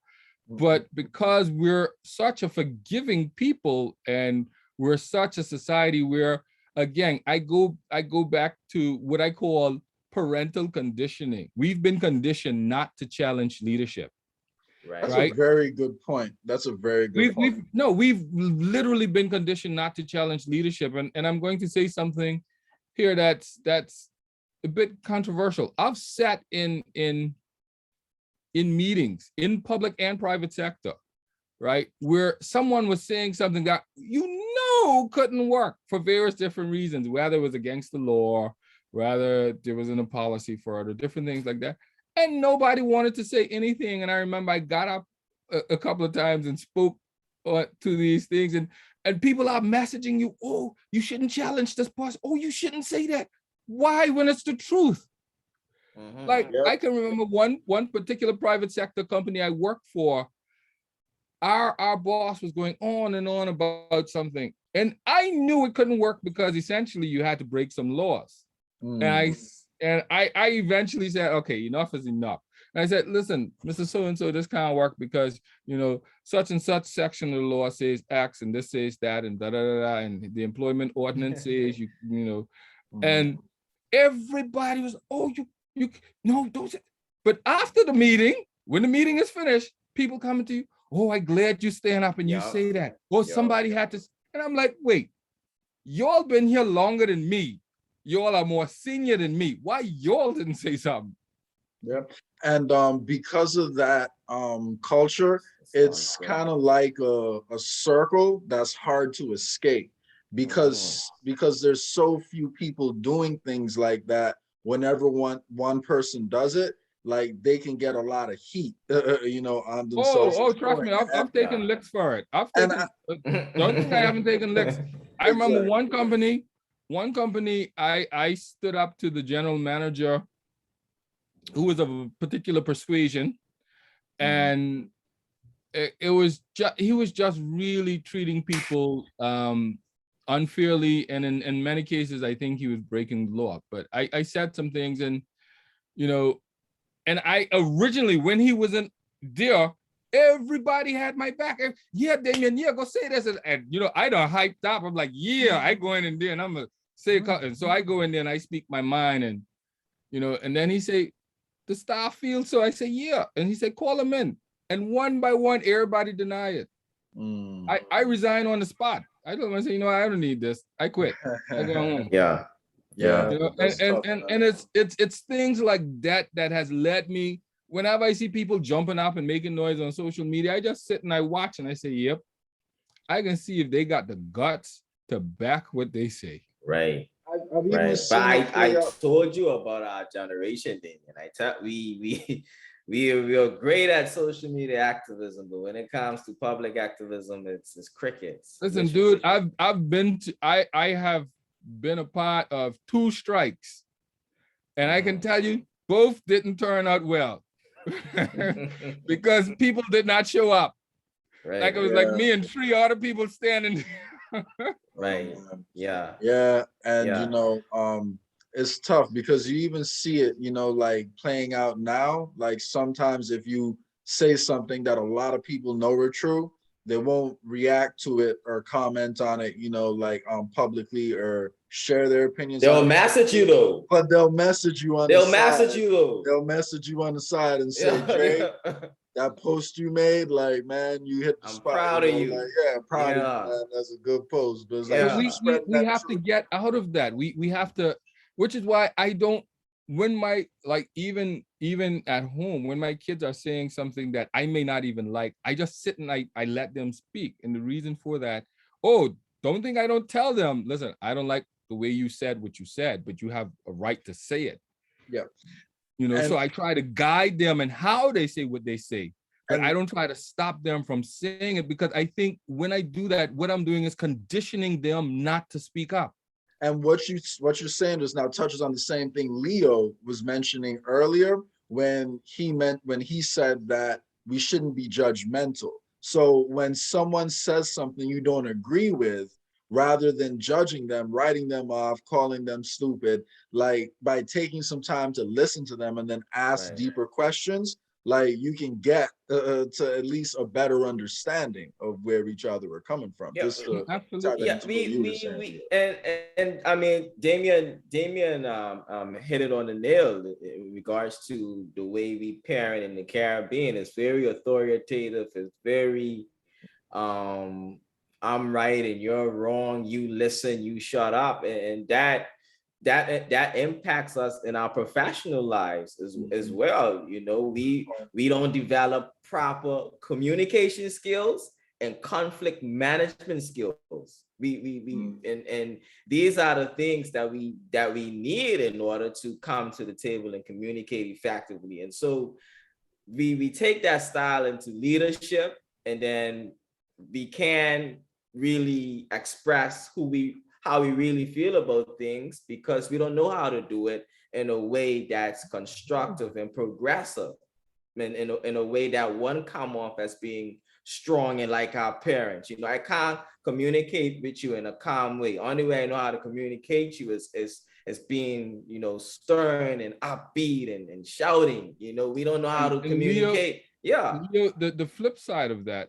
B: But because we're such a forgiving people and we're such a society where, again, I go back to what I call parental conditioning. We've been conditioned not to challenge leadership.
A: That's
C: Right.
A: a very good point. That's a very good point.
B: We've literally been conditioned not to challenge leadership. And I'm going to say something here that's a bit controversial. I've sat in meetings in public and private sector, right, where someone was saying something that couldn't work for various different reasons, whether it was against the law, whether there wasn't a policy for it, or different things like that. And nobody wanted to say anything. And I remember I got up a couple of times and spoke to these things, and people are messaging you, oh, you shouldn't challenge this boss. Oh, you shouldn't say that. Why, when it's the truth? Like,
A: Yep.
B: I can remember one particular private sector company I worked for. Our boss was going on and on about something, and I knew it couldn't work because essentially you had to break some laws. And I eventually said, okay, enough is enough. And I said, listen, Mr. So-and-so, this can't work because, you know, such and such section of the law says X and this says that and da da da da, and the employment ordinance says you know, and everybody was, oh, you no, don't say. But after the meeting, when the meeting is finished, people coming to you, oh, I'm glad you stand up and you say that. Or somebody had to, and I'm like, wait, y'all been here longer than me. Y'all are more senior than me. Why y'all didn't say something?
A: Yep. And because of that culture, it's kind of like a circle that's hard to escape because there's so few people doing things like that. Whenever one person does it, like they can get a lot of heat, you know, on themselves.
B: Oh, trust me, I've taken licks for it. I've
A: And
B: taken. Don't think I haven't taken licks. I remember one company. I stood up to the general manager, who was of a particular persuasion, and it was just he was just really treating people unfairly, and in many cases, I think he was breaking the law. But I said some things, and you know. And I originally, when he wasn't there, everybody had my back. Yeah, Damian, yeah, go say this. And you know, I done hyped up. I'm like, yeah, I go in there and I'm gonna say a couple. And so I go in there and I speak my mind, and you know, and then he say, the staff feels so. I say, yeah. And he said, call him in. And one by one, everybody deny it. I resign on the spot. I don't want to say, you know, I don't need this. I quit. I go home.
C: Yeah.
B: You know, and it's things like that that has led me. Whenever I see people jumping up and making noise on social media, I just sit and I watch and I say, yep, I can see if they got the guts to back what they say.
C: Right.
A: I've even
C: Right.
A: seen
C: But I told you about our generation, Damian. I tell we are great at social media activism, but when it comes to public activism, it's crickets.
B: Listen, dude, I have been a part of 2 strikes, and I can tell you both didn't turn out well because people did not show up. Right. Like it was like me and 3 other people standing.
C: Right. Yeah.
A: Yeah. And you know, it's tough because you even see it, you know, like playing out now. Like sometimes if you say something that a lot of people know are true, they won't react to it or comment on it, you know, like publicly or share their opinions.
C: They'll message you though.
A: But they'll message you on
C: They'll
A: the
C: message
A: side.
C: you though.
A: They'll message you on the side and say, Jay, that post you made, like, man, you hit the
C: I'm
A: spot.
C: proud of you.
A: Like, yeah, I'm proud of you, man. That's a good post. But it's like,
B: we have to get out of that. We have to, which is why I don't, when my, like, even at home, when my kids are saying something that I may not even like, I just sit and I let them speak. And the reason for that, don't think I don't tell them, listen, I don't like the way you said what you said, but you have a right to say it.
A: Yeah.
B: You know, so I try to guide them and how they say what they say, but I don't try to stop them from saying it, because I think when I do that, what I'm doing is conditioning them not to speak up. And
A: what you're saying just now touches on the same thing Leo was mentioning earlier when he said that we shouldn't be judgmental. So when someone says something you don't agree with, rather than judging them, writing them off, calling them stupid, like by taking some time to listen to them and then ask deeper questions, like you can get to at least a better understanding of where each other are coming from.
C: Yeah,
B: absolutely.
C: And I mean, Damian hit it on the nail in regards to the way we parent in the Caribbean. It's very authoritative. It's very I'm right and you're wrong, you listen, you shut up, and that impacts us in our professional lives as well. You know, we don't develop proper communication skills and conflict management skills. And these are the things that we need in order to come to the table and communicate effectively. And so we take that style into leadership, and then we can really express how we really feel about things, because we don't know how to do it in a way that's constructive and progressive, and in a way that won't come off as being strong and like our parents. You know, I can't communicate with you in a calm way. Only way I know how to communicate you is being, you know, stern and upbeat and shouting. You know, we don't know how to communicate.
B: The flip side of that,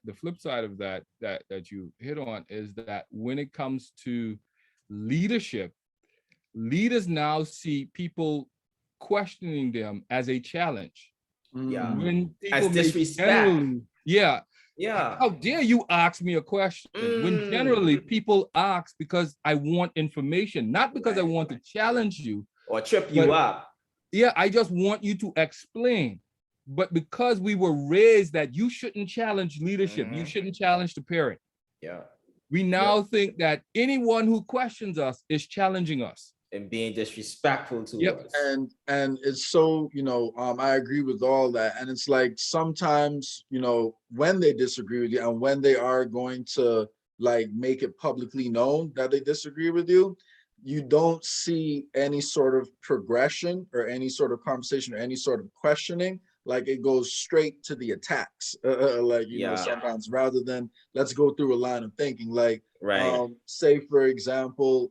B: that you hit on is that when it comes to leadership, leaders now see people questioning them as a challenge. When people
C: as disrespect.
B: How dare you ask me a question? When generally people ask because I want information, not because I want to challenge you
C: or trip you up.
B: Yeah, I just want you to explain. But because we were raised that you shouldn't challenge leadership, you shouldn't challenge the parent. We now think that anyone who questions us is challenging us
C: and being disrespectful to us.
A: And it's so, you know, I agree with all that. And it's like sometimes, you know, when they disagree with you and when they are going to like make it publicly known that they disagree with you, you don't see any sort of progression or any sort of conversation or any sort of questioning. Like it goes straight to the attacks, like, you know, sometimes rather than let's go through a line of thinking, like, say, for example,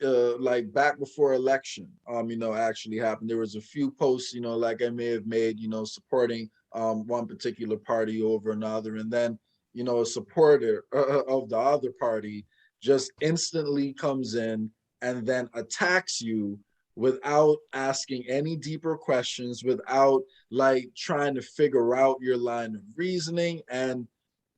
A: like back before election, you know, actually happened. There was a few posts, you know, like I may have made, you know, supporting one particular party over another. And then, you know, a supporter of the other party just instantly comes in and then attacks you without asking any deeper questions, without like trying to figure out your line of reasoning. And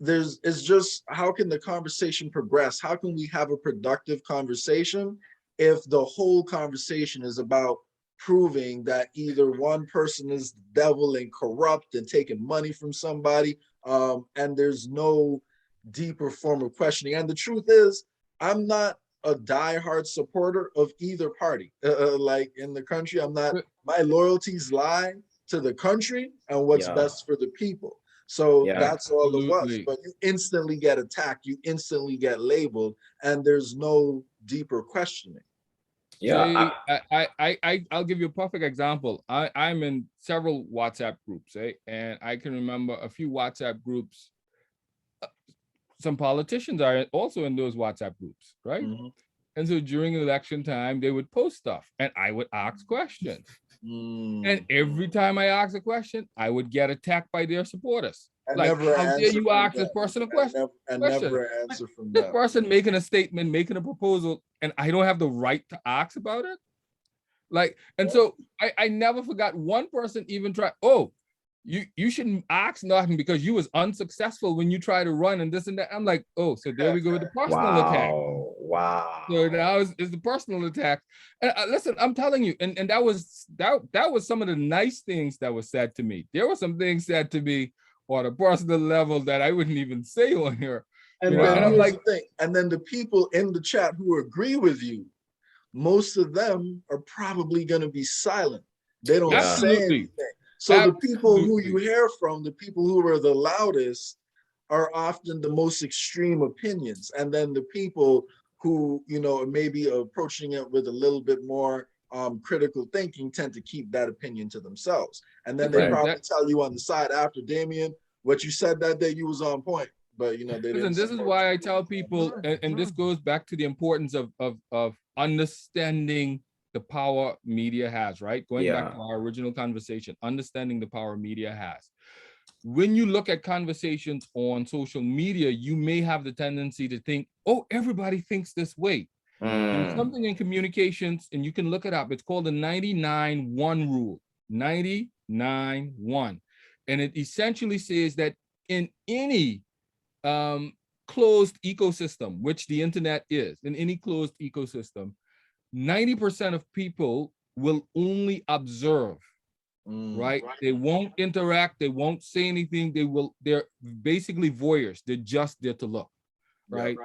A: it's just, how can the conversation progress? How can we have a productive conversation if the whole conversation is about proving that either one person is the devil and corrupt and taking money from somebody, and there's no deeper form of questioning? And the truth is, I'm not a diehard supporter of either party. Like in the country, I'm not, my loyalties lie to the country and what's best for the people. So that's all it was. But you instantly get attacked, you instantly get labeled, and there's no deeper questioning.
B: I'll give you a perfect example. I'm in several WhatsApp groups, and I can remember a few WhatsApp groups. Some politicians are also in those WhatsApp groups, right? And so during election time, they would post stuff and I would ask questions. And every time I asked a question, I would get attacked by their supporters. Like, how dare you ask this person a question?
A: Never answer from
B: this
A: them.
B: person making a statement, making a proposal, and I don't have the right to ask about it. Like, and so I never forgot one person even tried, oh, you shouldn't ask nothing because you was unsuccessful when you try to run and this and that. I'm like, oh, so there we go with the personal attack.
C: Wow.
B: So now is the personal attack. And listen, I'm telling you, and that was some of the nice things that was said to me. There were some things said to me on a personal level that I wouldn't even say on here.
A: And then I'm like, the thing. And then the people in the chat who agree with you, most of them are probably going to be silent. They don't say anything. So the people who you hear from, the people who are the loudest, are often the most extreme opinions. And then the people who, you know, maybe approaching it with a little bit more critical thinking tend to keep that opinion to themselves. And then they probably tell you on the side after, Damian, what you said that day, you was on point. But, you know, they didn't.
B: This is why I tell people, and this goes back to the importance of understanding the power media has, right? Going back to our original conversation, understanding the power media has. When you look at conversations on social media, you may have the tendency to think, oh, everybody thinks this way. There's something in communications, and you can look it up. It's called the 99-1 rule, 99-1. And it essentially says that in any closed ecosystem, which the internet is, in any closed ecosystem, 90% of people will only observe, right? They won't interact, they won't say anything, they're basically voyeurs, they're just there to look, right?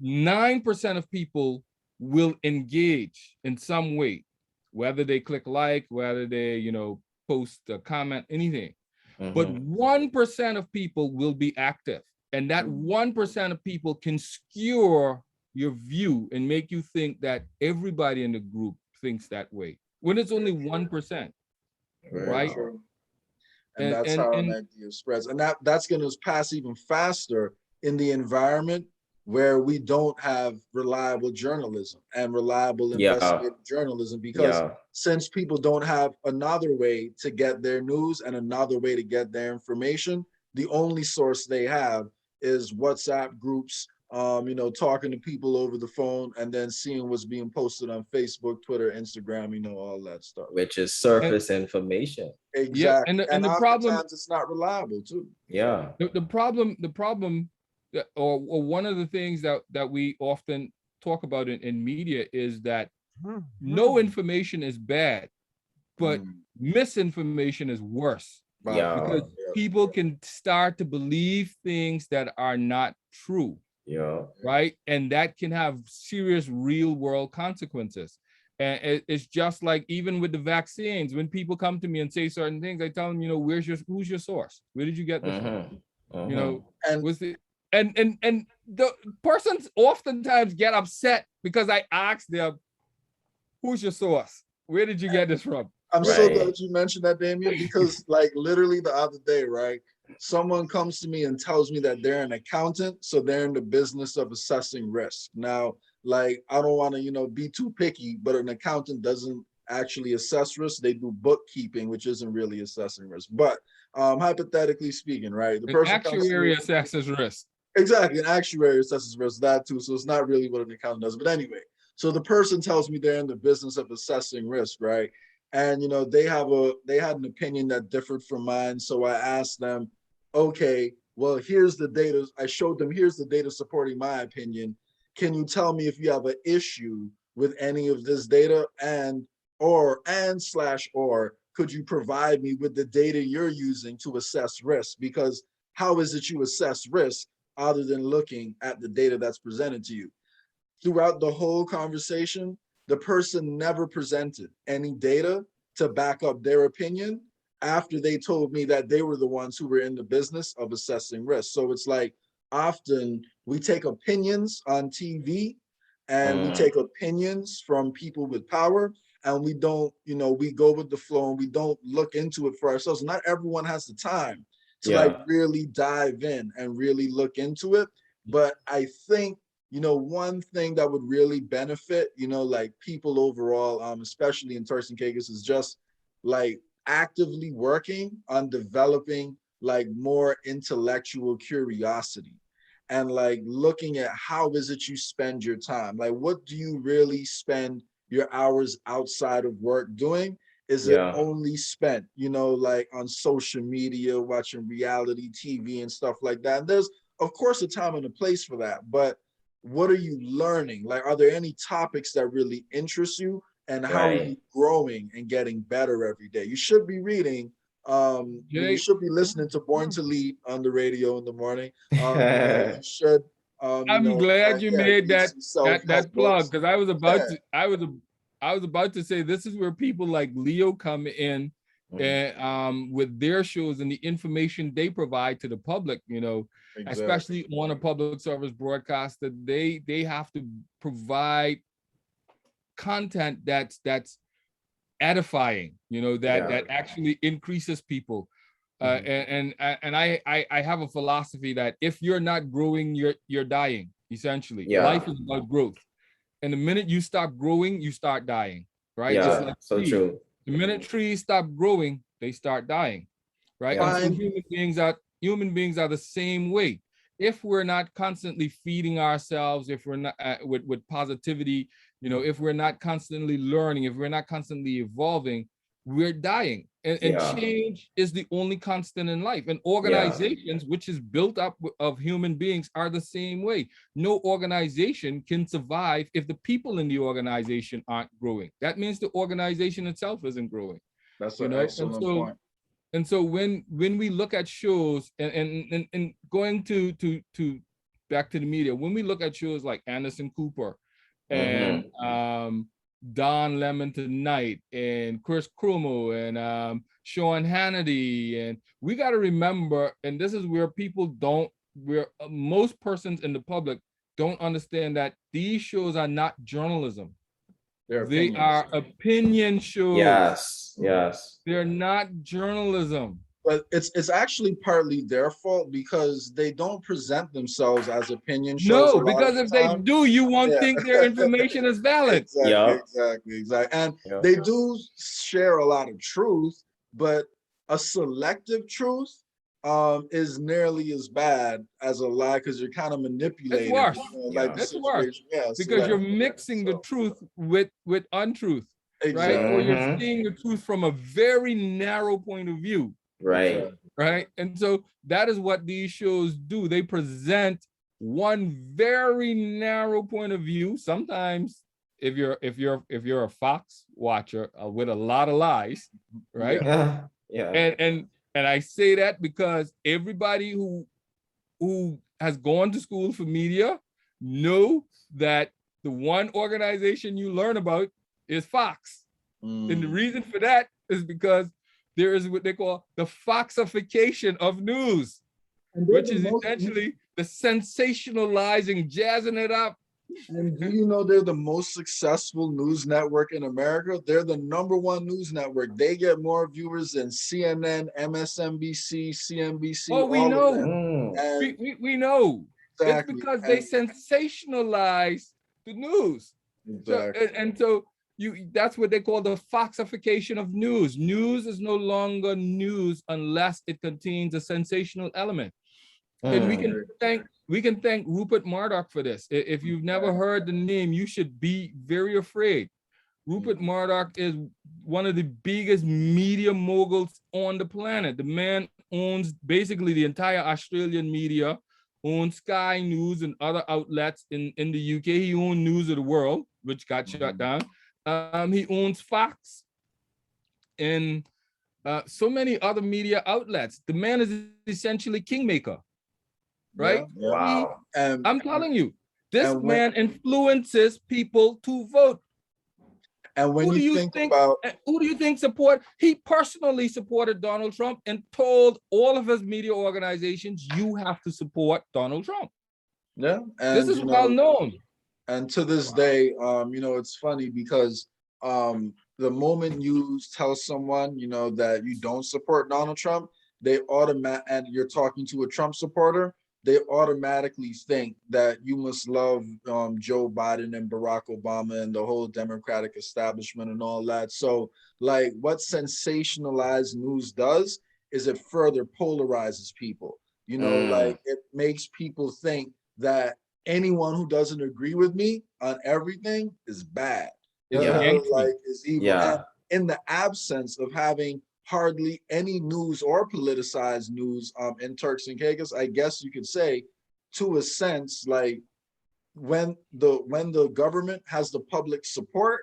B: 9% of people will engage in some way, whether they click like, whether they, you know, post a comment, anything. But 1% of people will be active. And that 1% of people can skewer your view and make you think that everybody in the group thinks that way, when it's only 1%, right?
A: And that's how an idea spreads. And that's going to pass even faster in the environment where we don't have reliable journalism and reliable investigative journalism, because since people don't have another way to get their news and another way to get their information, the only source they have is WhatsApp groups, you know, talking to people over the phone and then seeing what's being posted on Facebook, Twitter, Instagram, you know, all that stuff.
C: Which is surface information.
A: Exactly.
B: Yeah, and the problem,
A: it's not reliable too.
C: Yeah.
B: The problem, or one of the things that we often talk about in media is that no information is bad, but misinformation is worse. Because people can start to believe things that are not true. Right. And that can have serious real world consequences. And it's just like even with the vaccines, when people come to me and say certain things, I tell them, you know, who's your source? Where did you get this from? You know, and the persons oftentimes get upset because I ask them, who's your source? Where did you get this from?
A: I'm so glad you mentioned that, Damian, because like literally the other day, right? Someone comes to me and tells me that they're an accountant, so they're in the business of assessing risk. Now, like, I don't want to, you know, be too picky, but an accountant doesn't actually assess risk. They do bookkeeping, which isn't really assessing risk. But hypothetically speaking, right?
B: The person actuary assesses risk.
A: Exactly, an actuary assesses risk, that too. So it's not really what an accountant does. But anyway, so the person tells me they're in the business of assessing risk, right? And, you know, they had an opinion that differed from mine. So I asked them, okay, well, here's the data. I showed them, here's the data supporting my opinion. Can you tell me if you have an issue with any of this data, or could you provide me with the data you're using to assess risk? Because how is it you assess risk other than looking at the data that's presented to you? Throughout the whole conversation, the person never presented any data to back up their opinion after they told me that they were the ones who were in the business of assessing risk. So it's like, often we take opinions on TV and we take opinions from people with power, and we don't, you know, we go with the flow and we don't look into it for ourselves. Not everyone has the time to like really dive in and really look into it. But I think, you know, one thing that would really benefit, you know, like people overall, especially in Turks and Caicos, is just like actively working on developing like more intellectual curiosity and like looking at how is it you spend your time? Like, what do you really spend your hours outside of work doing? Is it only spent, like on social media, watching reality TV and stuff like that? And there's, of course, a time and a place for that, but what are you learning? Like, are there any topics that really interest you? And how are you growing and getting better every day? You should be reading. You should be listening to Born to Lead on the radio in the morning. You should.
B: I'm glad you made that plug, because I was about to say this is where people like Leo come in and with their shows and the information they provide to the public, especially on a public service broadcast, that they have to provide content that's edifying, that actually increases people. And I have a philosophy that if you're not growing, you're dying, essentially. Life is about growth. And the minute you stop growing, you start dying, right?
C: Just like so trees. True.
B: The minute trees stop growing, they start dying, right? And so human beings are the same way. If we're not constantly feeding ourselves, if we're not with positivity, if we're not constantly learning, if we're not constantly evolving, we're dying. And change is the only constant in life. And organizations, which is built up of human beings, are the same way. No organization can survive if the people in the organization aren't growing. That means the organization itself isn't growing.
A: That's an excellent point.
B: And so when we look at shows and going to back to the media, when we look at shows like Anderson Cooper and Don Lemon Tonight and Chris Cuomo and Sean Hannity, and we got to remember, and this is where most persons in the public don't understand, that these shows are not journalism. They are opinion shows.
C: Yes.
B: They're not journalism.
A: But it's actually partly their fault, because they don't present themselves as opinion shows.
B: No, because if they do, you won't think their information is valid.
A: Exactly. And they do share a lot of truth, but a selective truth is nearly as bad as a lie, because you're kind of manipulating.
B: It's worse. It's worse. Because you're mixing the truth with untruth, right? Or you're seeing the truth from a very narrow point of view.
C: Right.
B: And so that is what these shows do. They present one very narrow point of view. Sometimes if you're a Fox watcher with a lot of lies, right? And I say that because everybody who has gone to school for media know that the one organization you learn about is Fox. And the reason for that is because there is what they call the Foxification of news, which is essentially the sensationalizing, jazzing it up.
A: And do you know they're the most successful news network in America? They're the #1 news network. They get more viewers than CNN, MSNBC, CNBC.
B: Oh, we know. We know. Exactly. It's because they sensationalize the news.
A: Exactly.
B: So that's what they call the Foxification of news. News is no longer news unless it contains a sensational element. And we can thank Rupert Murdoch for this. If you've never heard the name, you should be very afraid. Rupert Murdoch is one of the biggest media moguls on the planet. The man owns basically the entire Australian media, owns Sky News and other outlets in the UK. He owned News of the World, which got shut down. He owns Fox and so many other media outlets. The man is essentially kingmaker, right?
C: Wow.
B: I'm telling you, this man influences people to vote.
A: And when you think about
B: who do you think he personally supported Donald Trump and told all of his media organizations, you have to support Donald Trump.
A: Yeah. And
B: this is well known.
A: And to this day, it's funny because the moment you tell someone, that you don't support Donald Trump, and you're talking to a Trump supporter, they automatically think that you must love Joe Biden and Barack Obama and the whole Democratic establishment and all that. So like what sensationalized news does is it further polarizes people. You know, like it makes people think that anyone who doesn't agree with me on everything is bad. Like is evil.
C: Yeah.
A: And in the absence of having hardly any news or politicized news in Turks and Caicos, I guess you could say, to a sense, like when the government has the public support,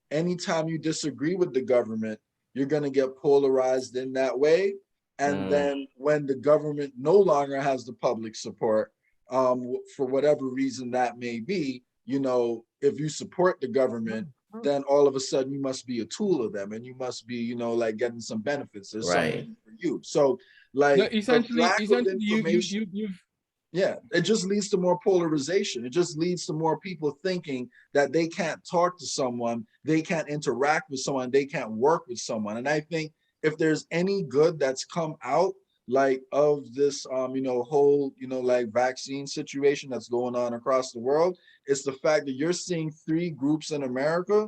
A: anytime you disagree with the government, you're going to get polarized in that way. And then when the government no longer has the public support, for whatever reason that may be, you know, if you support the government, then all of a sudden you must be a tool of them, and you must be, you know, like getting some benefits. There's something for you. So, like,
B: no, essentially,
A: you've yeah, it just leads to more polarization. It just leads to more people thinking that they can't talk to someone, they can't interact with someone, they can't work with someone. And I think if there's any good that's come out like of this you know, whole, you know, like vaccine situation that's going on across the world, it's the fact that you're seeing three groups in America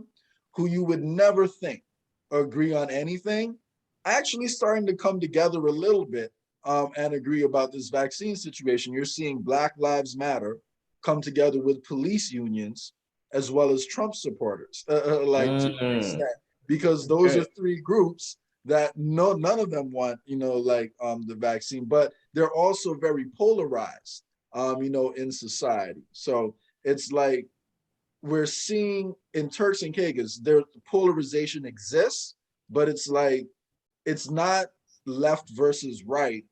A: who you would never think agree on anything, actually starting to come together a little bit and agree about this vaccine situation. You're seeing Black Lives Matter come together with police unions as well as Trump supporters, like to an extent, because those are three groups that none of them want, you know, like the vaccine, but they're also very polarized, you know, in society. So it's like we're seeing in Turks and Caicos, their polarization exists, but it's like it's not left versus right.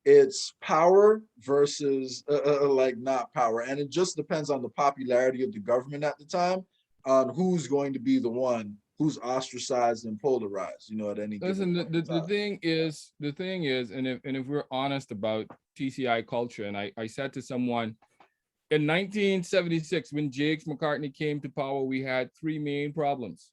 A: It's power versus like not power, and it just depends on the popularity of the government at the time on who's going to be the one who's ostracized and polarized, you know, at any
B: listen.
A: given
B: The thing is, and if we're honest about TCI culture, and I said to someone in 1976 when Jakes McCartney came to power, we had three main problems: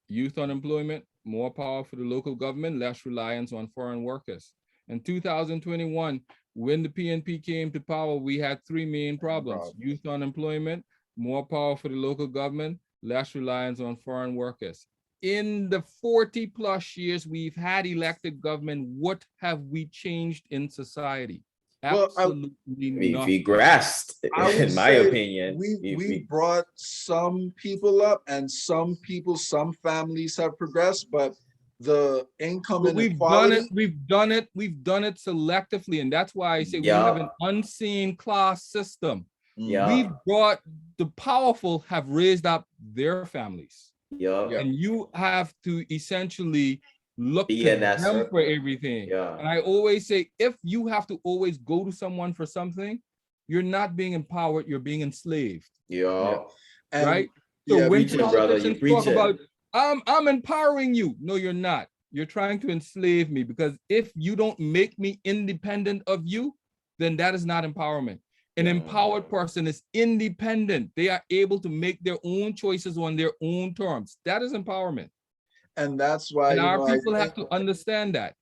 B: youth unemployment, more power for the local government, less reliance on foreign workers. In 2021, when the PNP came to power, we had three main problems: youth unemployment, more power for the local government, less reliance on foreign workers. In the 40 plus years we've had elected government, what have we changed in society? Absolutely nothing.
C: We regressed, in my opinion.
A: We brought some people up, and some people, some families have progressed, but the income inequality.
B: We've done it selectively, and that's why I say we have an unseen class system. We've brought the powerful have raised up their families. And you have to essentially look to them for everything. And I always say, if you have to always go to someone for something, you're not being empowered, you're being enslaved. Right? So when politicians talk about, I'm empowering you. No, you're not. You're trying to enslave me, because if you don't make me independent of you, then that is not empowerment. An empowered person is independent. They are able to make their own choices on their own terms. That is empowerment.
A: And that's why
B: our people have to understand that.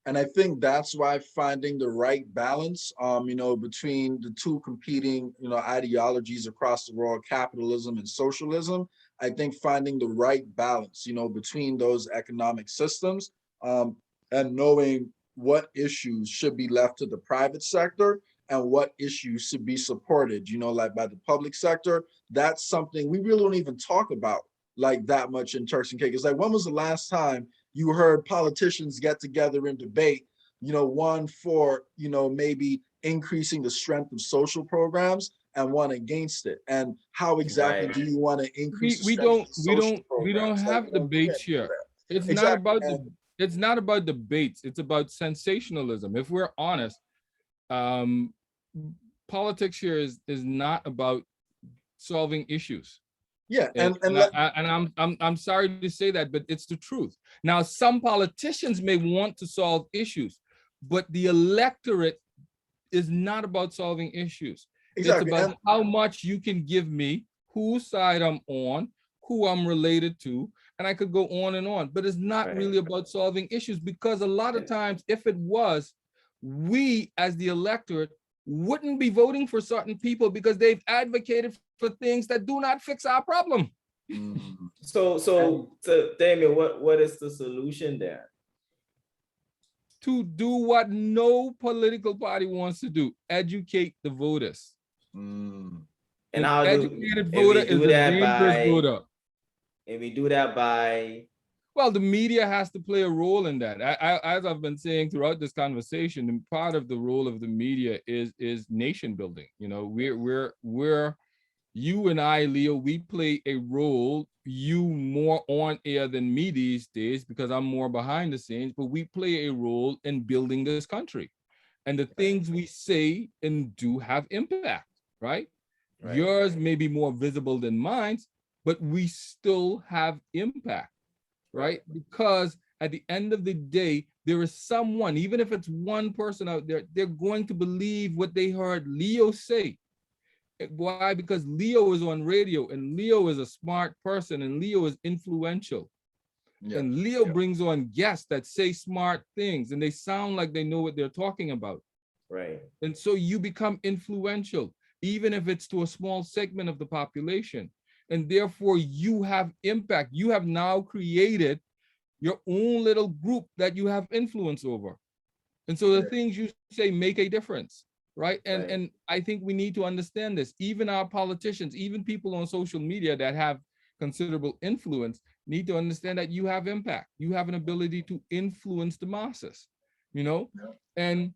A: And I think that's why finding the right balance, you know, between the two competing, you know, ideologies across the world, capitalism and socialism, I think finding the right balance, you know, between those economic systems, and knowing what issues should be left to the private sector and what issues should be supported, you know, like by the public sector. That's something we really don't even talk about like that much in Turks and Caicos. Like, when was the last time you heard politicians get together and debate, you know, one for, you know, maybe increasing the strength of social programs and one against it? And how exactly do you want to increase
B: we don't have debates here. It's not about it's not about debates, it's about sensationalism. If we're honest, politics here is not about solving issues. I'm sorry to say that, but it's the truth. Now, some politicians may want to solve issues, but the electorate is not about solving issues. It's about how much you can give me, whose side I'm on, who I'm related to, and I could go on and on. But it's not really about solving issues, because a lot of times, if it was, we as the electorate wouldn't be voting for certain people because they've advocated for things that do not fix our problem.
C: So Damian, what is the solution there?
B: to do what no political party wants to do: educate the voters.
A: Mm.
C: And
B: An
C: how do
B: educated
C: and
B: voter
C: we do
B: is a
C: that
B: dangerous voter.
C: and we do that by
B: Well, the media has to play a role in that. As I've been saying throughout this conversation, and part of the role of the media is nation building. You know, we're you and I, Leo, we play a role. You more on air than me these days because I'm more behind the scenes, but we play a role in building this country. And the things we say and do have impact, right? Yours may be more visible than mine, but we still have impact, right? Because at the end of the day, there is someone, even if it's one person out there, they're going to believe what they heard Leo say. Why? Because Leo is on radio, and Leo is a smart person, and Leo is influential. Yeah. And Leo brings on guests that say smart things, and they sound like they know what they're talking about.
C: Right.
B: And so you become influential, even if it's to a small segment of the population. And therefore you have impact. You have now created your own little group that you have influence over. And so the things you say make a difference, right? And I think we need to understand this. Even our politicians, even people on social media that have considerable influence need to understand that you have impact. You have an ability to influence the masses, you know? And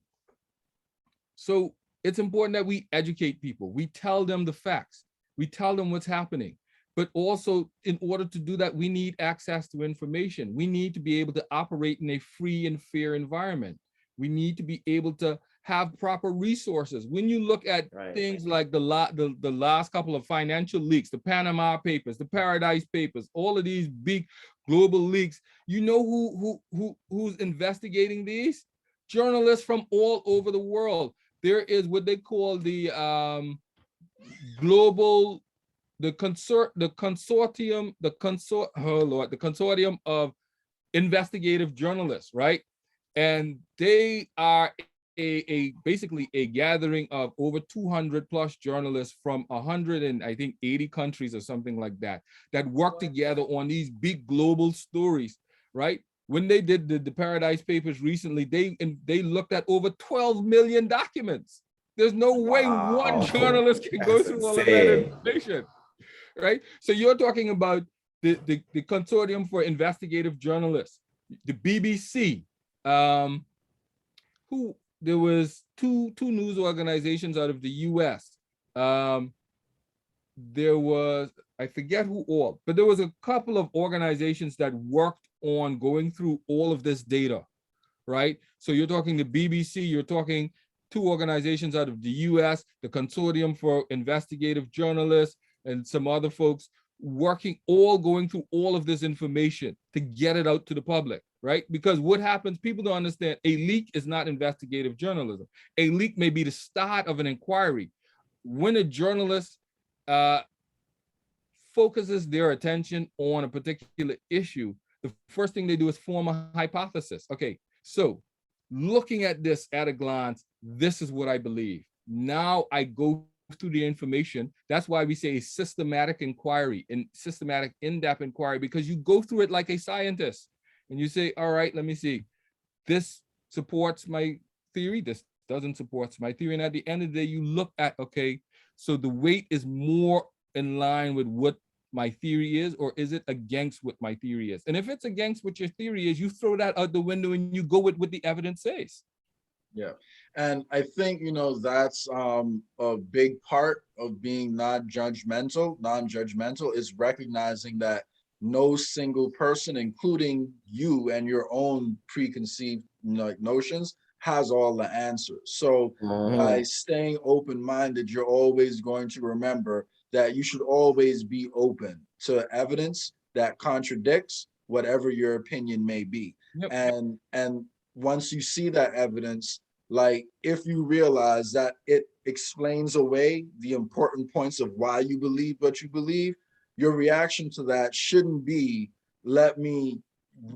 B: so it's important that we educate people. We tell them the facts. We tell them what's happening. But also, in order to do that, we need access to information. We need to be able to operate in a free and fair environment. We need to be able to have proper resources. When you look at things like the last couple of financial leaks, the Panama Papers, the Paradise Papers, all of these big global leaks, you know who's investigating these? Journalists from all over the world. There is what they call the Consortium of Investigative Journalists, right? And they are basically a gathering of over 200 plus journalists from 100 and I think 80 countries or something like that work together on these big global stories, right? When they did the Paradise Papers recently, they looked at over 12 million documents. There's no way one journalist can go through all of that information, right? So you're talking about the Consortium for Investigative Journalists, the BBC, who there was two news organizations out of the US. There was, I forget who all, but there was a couple of organizations that worked on going through all of this data, right? So you're talking the BBC, you're talking two organizations out of the US, the Consortium for Investigative Journalists, and some other folks working, all going through all of this information to get it out to the public, right? Because what happens, people don't understand, a leak is not investigative journalism. A leak may be the start of an inquiry. When a journalist focuses their attention on a particular issue, the first thing they do is form a hypothesis. Okay, so looking at this at a glance, this is what I believe. Now I go through the information. That's why we say a systematic inquiry and systematic in-depth inquiry, because you go through it like a scientist and you say, all right, let me see. This supports my theory. This doesn't support my theory. And at the end of the day, you look at, okay, so the weight is more in line with what my theory is, or is it against what my theory is? And if it's against what your theory is, you throw that out the window and you go with what the evidence says.
A: Yeah. And I think, you know, that's a big part of being non-judgmental is recognizing that no single person, including you and your own preconceived notions, has all the answers. So by staying open-minded, you're always going to remember that you should always be open to evidence that contradicts whatever your opinion may be. And once you see that evidence, like if you realize that it explains away the important points of why you believe what you believe, your reaction to that shouldn't be, let me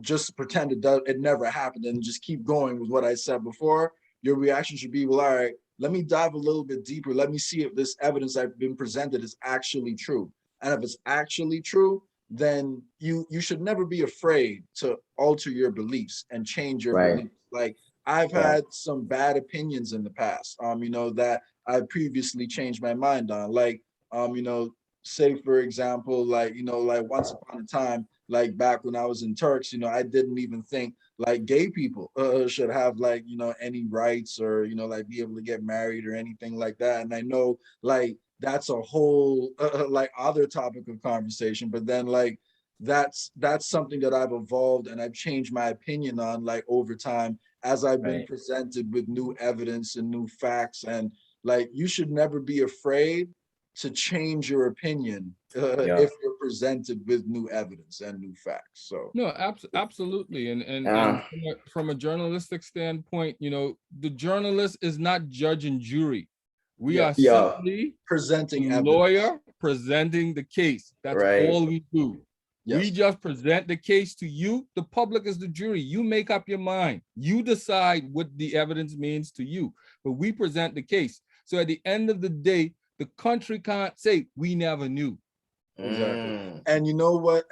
A: just pretend it never happened and just keep going with what I said before. Your reaction should be, well, all right, let me dive a little bit deeper. Let me see if this evidence I've been presented is actually true. And if it's actually true, then you should never be afraid to alter your beliefs and change your beliefs. Like, I've had some bad opinions in the past, that I previously changed my mind on. Like, say for example, like, like once upon a time, like back when I was in Turks, I didn't even think like gay people should have like, any rights or, like be able to get married or anything like that. And I know like that's a whole like other topic of conversation, but then like that's something that I've evolved and I've changed my opinion on like over time as I've been presented with new evidence and new facts. And like you should never be afraid to change your opinion if you're presented with new evidence and new facts. So
B: no, absolutely. And from a journalistic standpoint, the journalist is not judge and jury. We are simply
A: presenting
B: a lawyer presenting the case. That's all we do. Yes. We just present the case to you. The public is the jury. You make up your mind. You decide what the evidence means to you, but we present the case. So at the end of the day, the country can't say we never knew.
A: Exactly. And you know what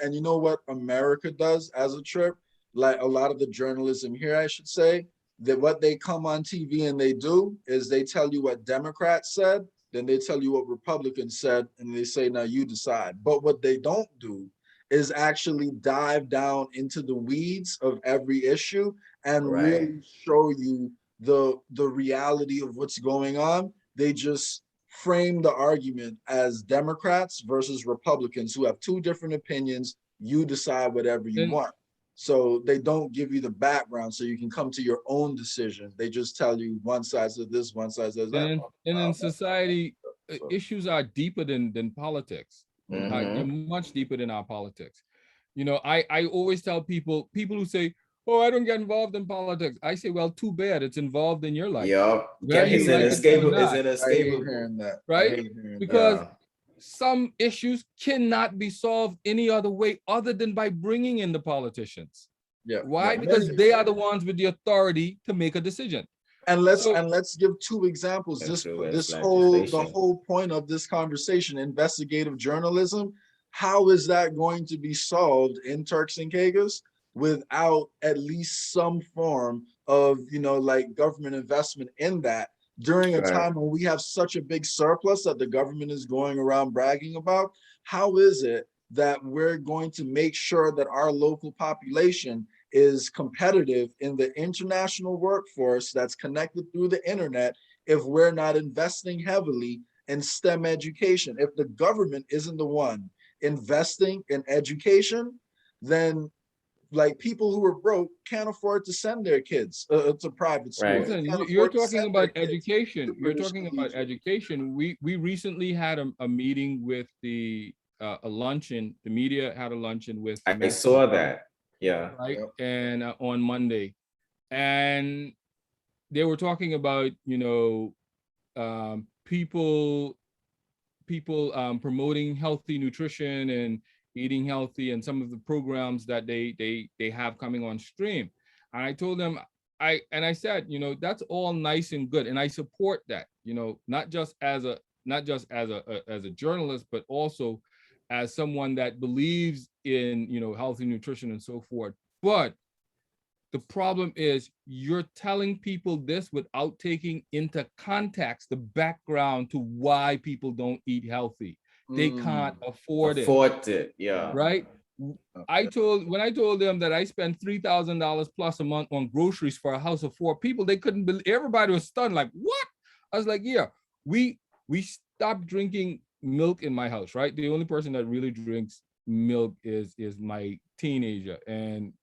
A: America does as a trip? Like a lot of the journalism here, I should say, that what they come on TV and they do is they tell you what Democrats said, then they tell you what Republicans said, and they say, now you decide. But what they don't do is actually dive down into the weeds of every issue and really show you the reality of what's going on. They just frame the argument as Democrats versus Republicans who have two different opinions. You decide whatever you want. So they don't give you the background so you can come to your own decision. They just tell you one side says this, one side says that.
B: And in society, issues are deeper than politics. They're much deeper than our politics. I always tell people who say, oh, I don't get involved in politics. I say, well, too bad. It's involved in your life.
C: It's inescapable.
B: Right? Because some issues cannot be solved any other way other than by bringing in the politicians. Why? Because they are the ones with the authority to make a decision.
A: And let's give two examples. The whole point of this conversation, investigative journalism, how is that going to be solved in Turks and Caicos without at least some form of, like government investment in that during a time when we have such a big surplus that the government is going around bragging about? How is it that we're going to make sure that our local population is competitive in the international workforce that's connected through the internet if we're not investing heavily in STEM education? If the government isn't the one investing in education, then like people who are broke can't afford to send their kids to private schools.
B: You're talking about education. You're talking about education. We recently had a meeting with a luncheon. The media had a luncheon with.
C: I saw that.
B: Right. And on Monday, and they were talking about people promoting healthy nutrition and eating healthy and some of the programs that they have coming on stream. And I told them, I said, that's all nice and good, and I support that, not just as a journalist, but also as someone that believes in healthy nutrition and so forth. But the problem is you're telling people this without taking into context the background to why people don't eat healthy. They can't afford it. Right? When I told them that I spend $3,000 plus a month on groceries for a house of 4 people, they couldn't believe. Everybody was stunned. Like, what? I was like, yeah, we stopped drinking milk in my house, right? The only person that really drinks milk is my teenager, and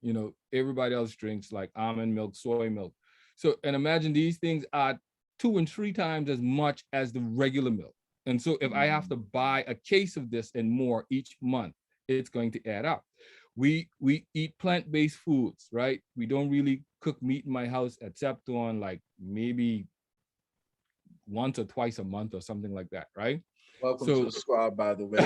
B: everybody else drinks like almond milk, soy milk. So, and imagine these things are 2 and 3 times as much as the regular milk. And so if I have to buy a case of this and more each month, it's going to add up. We eat plant-based foods, right? We don't really cook meat in my house except on like maybe once or twice a month or something like that, right?
A: Welcome to the squad, by the way.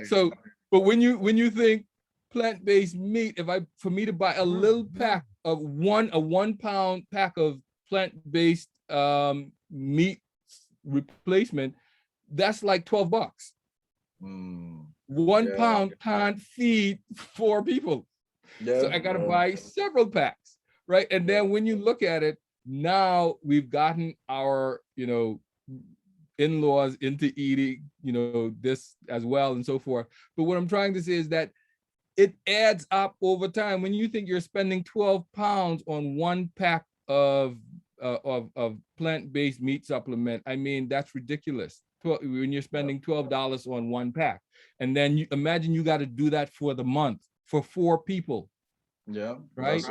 B: So, but when you think plant-based meat, for me to buy a little pack of a 1 pound pack of plant-based meat replacement, that's like $12. 1 pound can't feed 4 people. So I gotta buy several packs. right? And then when you look at it, now we've gotten our, in-laws into eating, this as well and so forth. But what I'm trying to say is that it adds up over time. When you think you're spending 12 pounds on one pack of plant-based meat supplement, I mean, that's ridiculous. When you're spending $12 on one pack, and then you imagine you got to do that for the month for 4 people.
A: Yeah.
B: Right.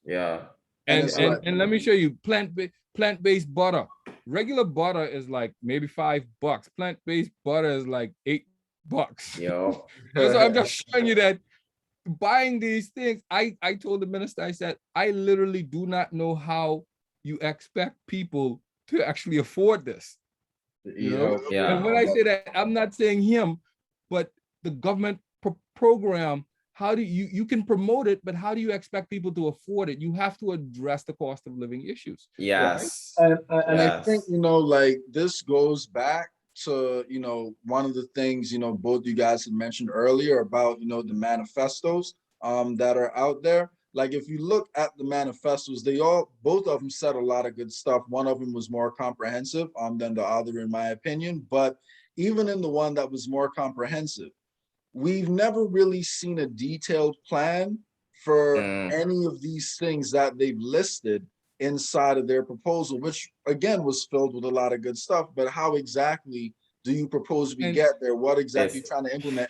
C: Yeah.
B: And let me show you plant-based butter. Regular butter is like maybe $5. Plant-based butter is like $8.
C: Yo.
B: So I'm just showing you that buying these things, I told the minister, I said, I literally do not know how you expect people to actually afford this.
C: Yeah.
B: And when I say that, I'm not saying him, but the government program. How do you can promote it, but how do you expect people to afford it? You have to address the cost of living issues.
C: Yes.
A: Right? And I think, like this goes back to, one of the things, both you guys had mentioned earlier about, the manifestos that are out there. Like if you look at the manifestos, both of them said a lot of good stuff. One of them was more comprehensive than the other, in my opinion. But even in the one that was more comprehensive, we've never really seen a detailed plan for any of these things that they've listed inside of their proposal, which again was filled with a lot of good stuff. But how exactly do you propose we get there? What exactly are you trying to implement?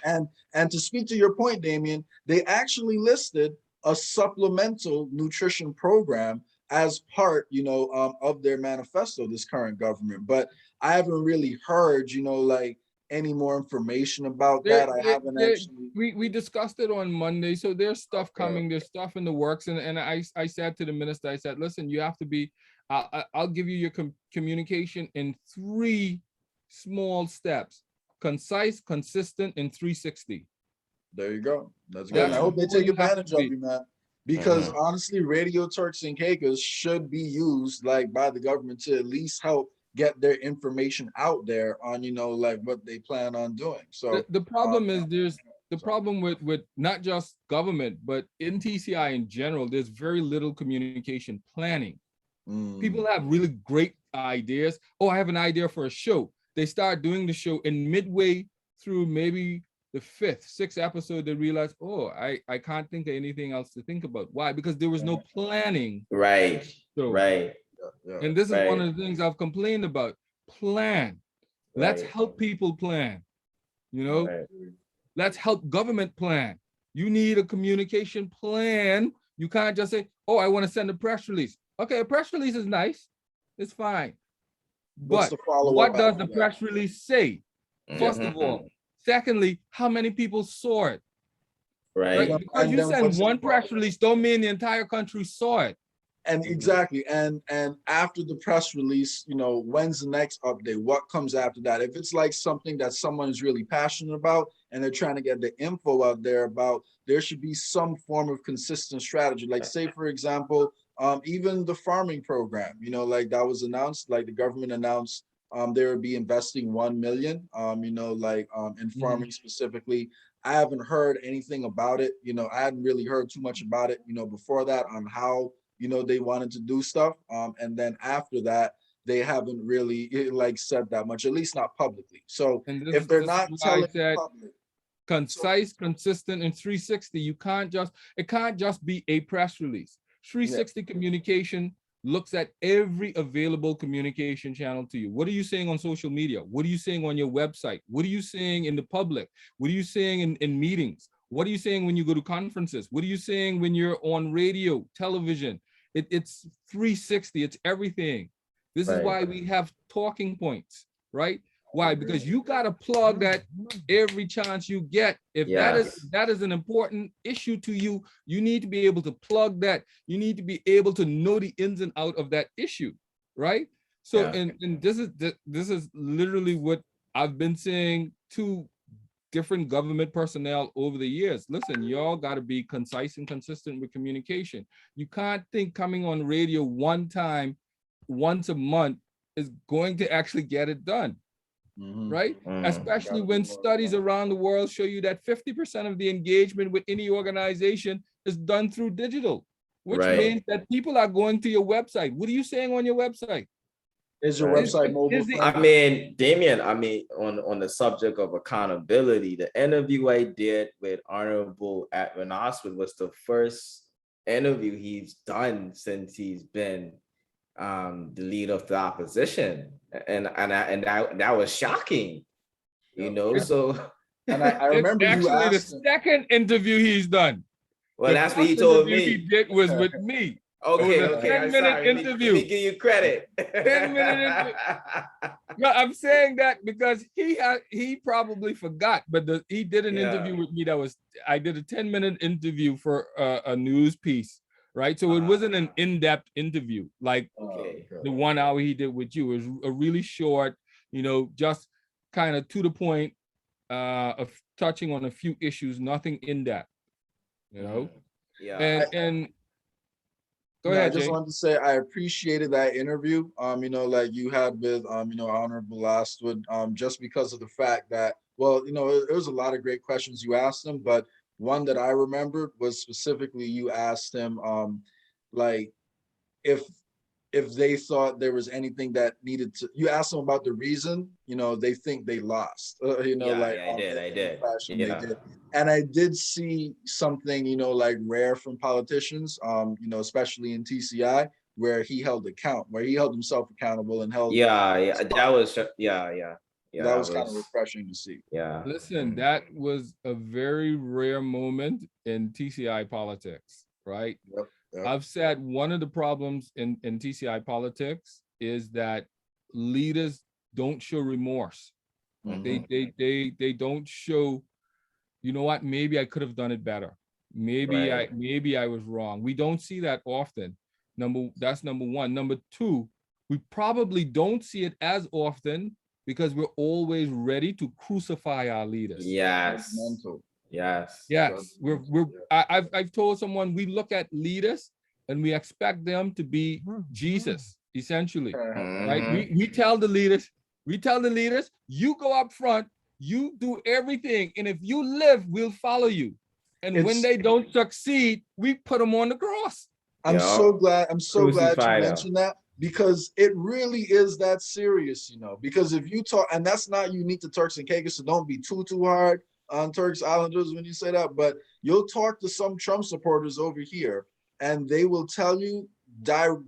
A: And to speak to your point, Damian, they actually listed a supplemental nutrition program as part, of their manifesto, this current government. But I haven't really heard, like any more information about that. I haven't actually.
B: We discussed it on Monday. So there's stuff coming, there's stuff in the works. And I said to the minister, I said, listen, you have to be, I'll give you your communication in 3 small steps: concise, consistent, and 360.
A: There you go. That's good. I hope they take advantage of you, man. Because honestly, Radio Turks and Caicos should be used like by the government to at least help get their information out there on, like what they plan on doing. So
B: the problem is there's the problem with not just government, but in TCI in general, there's very little communication planning. People have really great ideas. Oh, I have an idea for a show. They start doing the show, and midway through maybe the 5th, 6th episode, they realize, oh, I can't think of anything else to think about. Why? Because there was no planning.
C: Right.
B: So,
C: right.
B: And this is one of the things I've complained about. Plan. Let's help people plan. Let's help government plan. You need a communication plan. You can't just say, oh, I want to send a press release. Okay, a press release is nice. It's fine. But what does the press release say? First of all. Secondly, how many people saw it? Right? Because you send one press release don't mean the entire country saw it.
A: And exactly. And after the press release, when's the next update? What comes after that? If it's like something that someone is really passionate about and they're trying to get the info out there about, there should be some form of consistent strategy. Like say, for example, even the farming program, like that was announced, like the government announced they would be investing 1 million, in farming specifically. I haven't heard anything about it. I hadn't really heard too much about it, before that on how, they wanted to do stuff. And then after that, they haven't really said that much, at least not publicly. So if they're not telling the public,
B: concise, consistent, and 360, it can't just be a press release. 360 communication looks at every available communication channel to you. What are you saying on social media? What are you saying on your website? What are you saying in the public? What are you saying in meetings? What are you saying when you go to conferences? What are you saying when you're on radio, television? It's 360, it's everything. This is why we have talking points, right? Why? Because you got to plug that every chance you get. If that is an important issue to you, you need to be able to plug that. You need to be able to know the ins and out of that issue, right? So, and this is literally what I've been saying to different government personnel over the years. Listen, y'all got to be concise and consistent with communication. You can't think coming on radio one time, once a month is going to actually get it done. Right? Especially when studies around the world show you that 50% of the engagement with any organization is done through digital. which
C: Right.
B: means that people are going to your website. What are you saying on your website?
A: Is your
C: Right.
A: website mobile
B: Is the-
A: friendly?
C: I mean, Damian, on the subject of accountability, the interview I did with Honorable Atwin Oswald was the first interview he's done since he's been the leader of the opposition. And that was shocking, you know. So
A: And I
B: It's
A: remember you
B: actually the
A: asked him.
B: second interview he's done.
C: well,
B: The
C: that's what he
B: first
C: told
B: interview he
C: me.
B: did was with me.
C: Okay,
B: It was a
C: okay. I'm
B: 10-minute
C: sorry.
B: interview.
C: Let me give you credit.
B: 10-minute No, I'm saying that because he probably forgot, but he did an interview with me I did a 10-minute interview for a news piece, right? So it wasn't an in-depth interview like
C: Okay.
B: the 1 hour he did with you. It was a really short, just kind of to the point, of touching on a few issues, nothing in depth,
C: Yeah.
B: and go
A: I
B: ahead,
A: just
B: Jay.
A: wanted to say I appreciated that interview, like you had with, Honorable Lastwood, just because of the fact that, well, there was a lot of great questions you asked him, but one that I remembered was specifically you asked him, like, if they thought there was anything that needed to, you asked them about the reason, they think they lost,
C: I did.
A: They did. And I did see something, like rare from politicians, especially in TCI, where he held himself accountable and held.
C: That was
A: that was kind of refreshing to see.
C: Yeah.
B: Listen, that was a very rare moment in TCI politics, right?
A: Yep.
B: I've said one of the problems in TCI politics is that leaders don't show remorse. They don't show, you know what, maybe I could have done it better. Maybe I was wrong. We don't see that often. That's number one. Number two, we probably don't see it as often because we're always ready to crucify our leaders.
C: Yes.
B: I've told someone we look at leaders and we expect them to be Jesus, essentially, right? We tell the leaders, you go up front, you do everything, and if you live, we'll follow you. And when they don't succeed, we put them on the cross.
A: I'm so glad you mentioned that, because it really is that serious, because if you talk, and that's not unique to Turks and Caicos, so don't be too hard on Turks Islanders when you say that, but you'll talk to some Trump supporters over here and they will tell you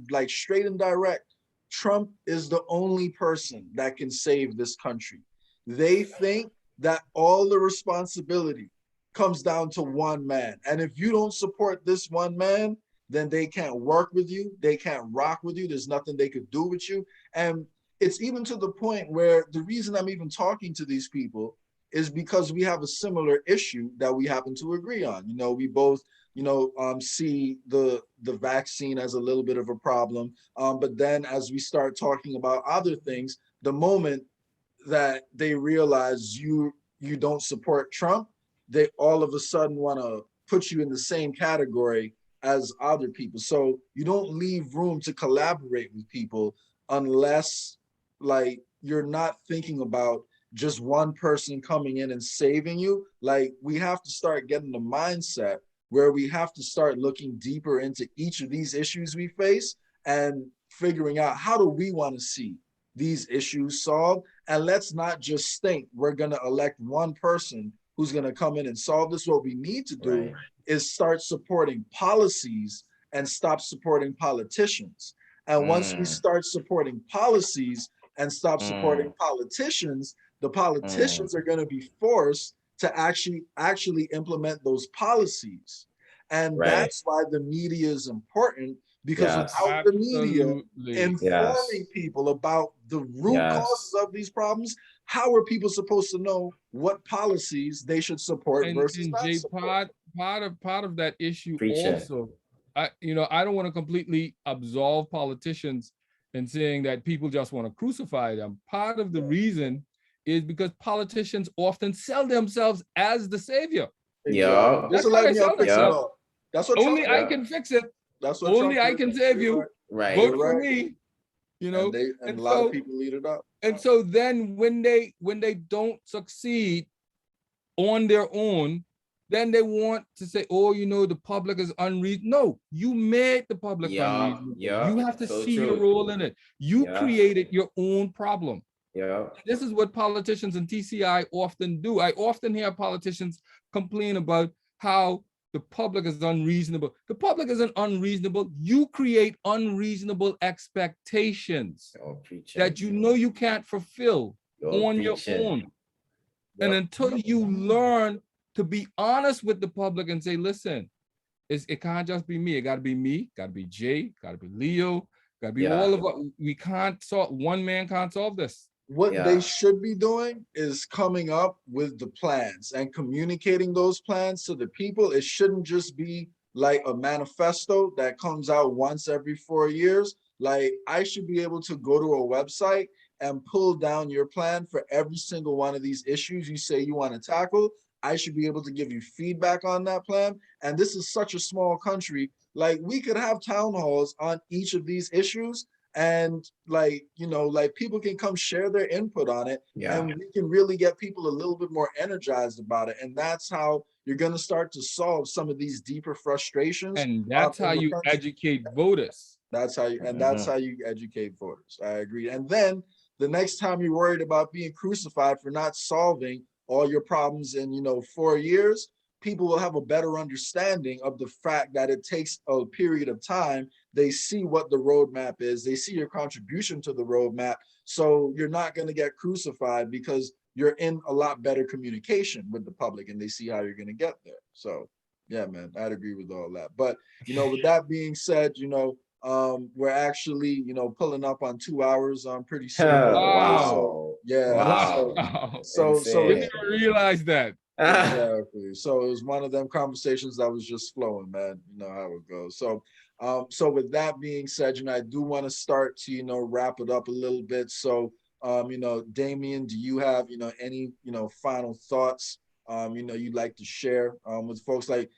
A: like straight and direct, Trump is the only person that can save this country. They think that all the responsibility comes down to one man. And if you don't support this one man, then they can't work with you. They can't rock with you. There's nothing they could do with you. And it's even to the point where the reason I'm even talking to these people is because we have a similar issue that we happen to agree on. We both, see the vaccine as a little bit of a problem. But then as we start talking about other things, the moment that they realize you don't support Trump, they all of a sudden want to put you in the same category as other people. So you don't leave room to collaborate with people unless like you're not thinking about just one person coming in and saving you. Like we have to start getting the mindset where we have to start looking deeper into each of these issues we face and figuring out how do we want to see these issues solved. And let's not just think we're going to elect one person who's going to come in and solve this. What we need to do is start supporting policies and stop supporting politicians. And once we start supporting policies and stop supporting politicians, the politicians are going to be forced to actually implement those policies. And that's why the media is important, because without the media informing people about the root causes of these problems, how are people supposed to know what policies they should support versus not support?
B: Part of that issue also, I don't want to completely absolve politicians and saying that people just want to crucify them. Part of the reason is because politicians often sell themselves as the savior.
A: That's what I sell themselves. That's what
B: only I can fix it.
A: That's what
B: only I can save you. Vote for me. And
A: a lot of people lead it up.
B: And so then when they don't succeed on their own, Then they want to say, oh, you know, the public is unreasonable. No, you made the public unreasonable. You have to see your role in it. You created your own problem. This is what politicians in TCI often do. I often hear politicians complain about how the public is unreasonable. The public isn't unreasonable. You create unreasonable expectations that you know you can't fulfill on your own. And until you learn to be honest with the public and say, listen, it can't just be me. It got to be me, got to be Jay, got to be Leo, got to be all of us. We can't solve, one man can't solve this.
A: What they should be doing is coming up with the plans and communicating those plans to the people. It shouldn't just be like a manifesto that comes out once every 4 years. Like, I should be able to go to a website and pull down your plan for every single one of these issues you say you want to tackle. I should be able to give you feedback on that plan. And this is such a small country. Like, we could have town halls on each of these issues, and like, you know, like, people can come share their input on it, and we can really get people a little bit more energized about it. And that's how you're going to start to solve some of these deeper frustrations.
B: And that's how you educate voters.
A: That's how you, and that's how you educate voters. I agree. And then the next time you're worried about being crucified for not solving all your problems in, you know, 4 years, people will have a better understanding of the fact that it takes a period of time. They see what the roadmap is. They see your contribution to the roadmap. So you're not going to get crucified because you're in a lot better communication with the public, and they see how you're going to get there. So yeah, man, I'd agree with all that. But, you know, with that being said, you know, we're actually, you know, pulling up on 2 hours pretty soon.
B: Wow.
A: So, yeah.
B: Wow.
A: So
B: we didn't realize that.
A: Exactly. So it was one of them conversations that was just flowing, man. You know how it goes. So so with that being said, you know, I do want to start to, you know, wrap it up a little bit. So you know, Damian, do you have, you know, any, you know, final thoughts you know, you'd like to share with folks? Like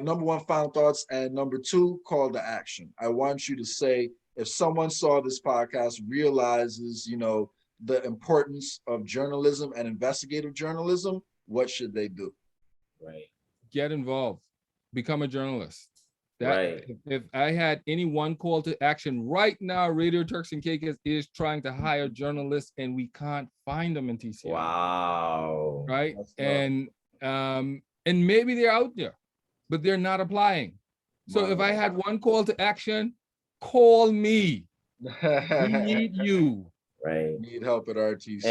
A: number one, final thoughts, and number two, call to action. I want you to say, if someone saw this podcast, realizes, you know, the importance of journalism and investigative journalism, what should they do?
C: Right.
B: Get involved. Become a journalist. If I had any one call to action right now, Radio Turks and Caicos is trying to hire journalists, and we can't find them in TCI.
C: Wow.
B: Right. And maybe they're out there, but they're not applying. So if I had one call to action, call me. We need you.
C: Right.
A: Need help at RTC.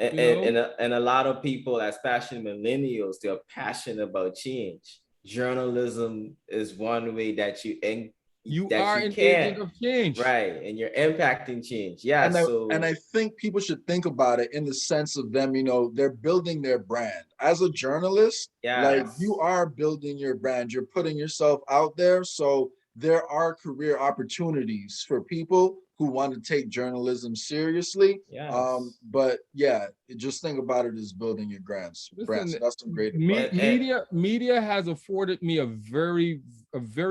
C: And a lot of people, as passionate millennials, they're passionate about change. Journalism is one way that you are an agent of change, right? And you're impacting change. Yeah.
A: And I think people should think about it in the sense of them, you know, they're building their brand as a journalist. Like, you are building your brand. You're putting yourself out there. So there are career opportunities for people who want to take journalism seriously. But yeah, just think about it as building your brand. So that's some great advice.
B: Media has afforded me a very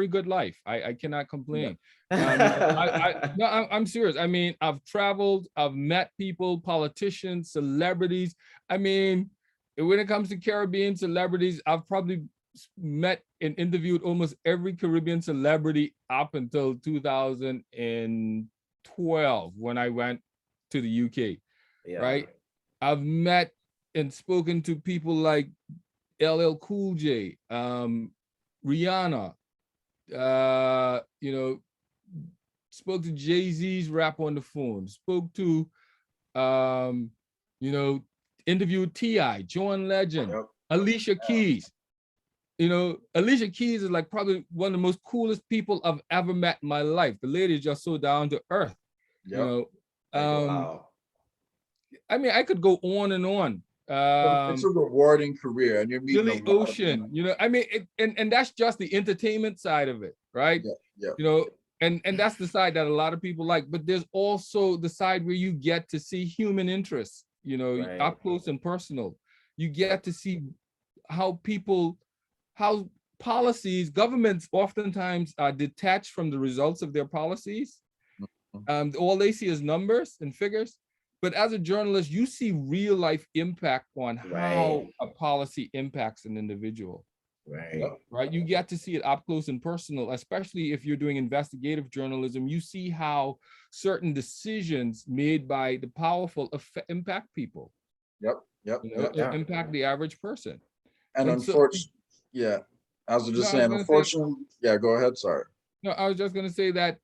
B: good life. I cannot complain. I'm serious. I mean, I've traveled, I've met people, politicians, celebrities. I mean, when it comes to Caribbean celebrities, I've probably met and interviewed almost every Caribbean celebrity up until 2012 when I went to the UK. Right? I've met and spoken to people like LL Cool J, Rihanna, you know, spoke to Jay-Z's rap on the phone, spoke to, you know, interviewed T.I., John Legend, Alicia Keys. You know, Alicia Keys is like probably one of the most coolest people I've ever met in my life. The lady is just so down to earth. You know, I mean, I could go on and on.
A: It's a rewarding career, and you're meeting
B: Billy Ocean. You know, I mean, and that's just the entertainment side of it, right? You know, and that's the side that a lot of people like. But there's also the side where you get to see human interests. You know, up close and personal. You get to see how policies, governments oftentimes are detached from the results of their policies. All they see is numbers and figures. But as a journalist, you see real life impact on how
C: Right.
B: a policy impacts an individual.
C: Right.
B: Right. You get to see it up close and personal, especially if you're doing investigative journalism. You see how certain decisions made by the powerful impact people. Impact the average person.
A: And unfortunately, I was just saying, unfortunately, go ahead. Sorry.
B: No, I was just going to say that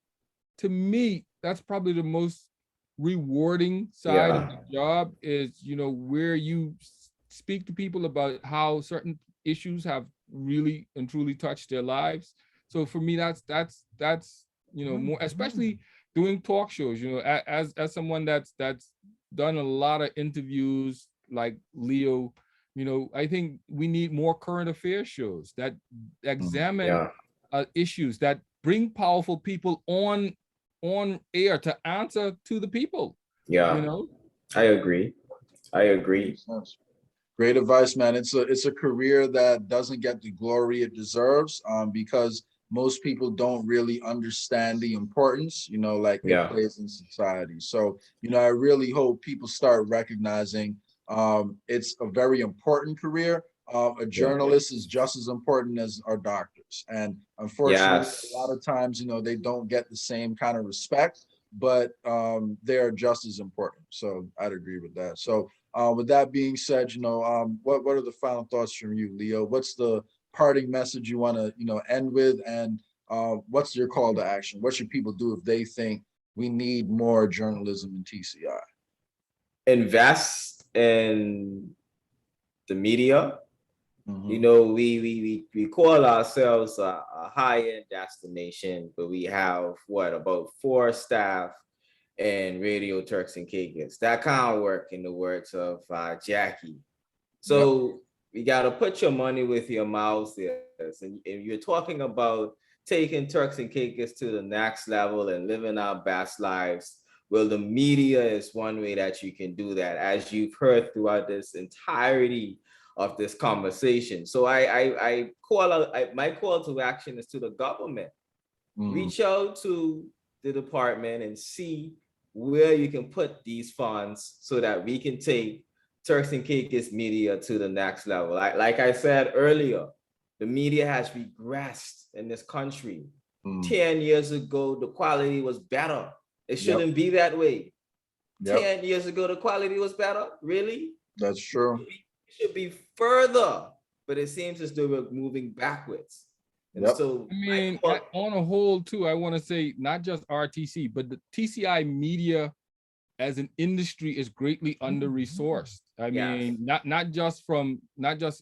B: to me, that's probably the most rewarding side of the job is, where you speak to people about how certain issues have really and truly touched their lives. So for me, that's more, especially doing talk shows, as someone that's done a lot of interviews like Leo, I think we need more current affairs shows that examine issues, that bring powerful people on air to answer to the people.
C: I agree.
A: Great advice, man. It's a career that doesn't get the glory it deserves, because most people don't really understand the importance, it plays in society. So, I really hope people start recognizing it's a very important career. A journalist is just as important as our doctors. And unfortunately, a lot of times, they don't get the same kind of respect, but they're just as important. So I'd agree with that. So with that being said, what are the final thoughts from you, Leo? What's the parting message you want to, end with? And what's your call to action? What should people do if they think we need more journalism in TCI?
C: Invest in the media. We call ourselves a high-end destination, but we have about 4 staff and Radio Turks and Caicos. That can't work, in the words of Jackie. So you got to put your money with your mouth. And you're talking about taking Turks and Caicos to the next level and living our best lives. Well, the media is one way that you can do that, as you've heard throughout this entirety of this conversation. So my call to action is to the government. Reach out to the department and see where you can put these funds so that we can take Turks and Caicos media to the next level. Like I said earlier, the media has regressed in this country. 10 years ago, the quality was better. It shouldn't be that way. 10 years ago, the quality was better. Really?
A: That's true.
C: It should be further, but it seems as though we're moving backwards. And so,
B: on a whole, too, I want to say not just RTC, but the TCI media as an industry is greatly under-resourced. I mean, not just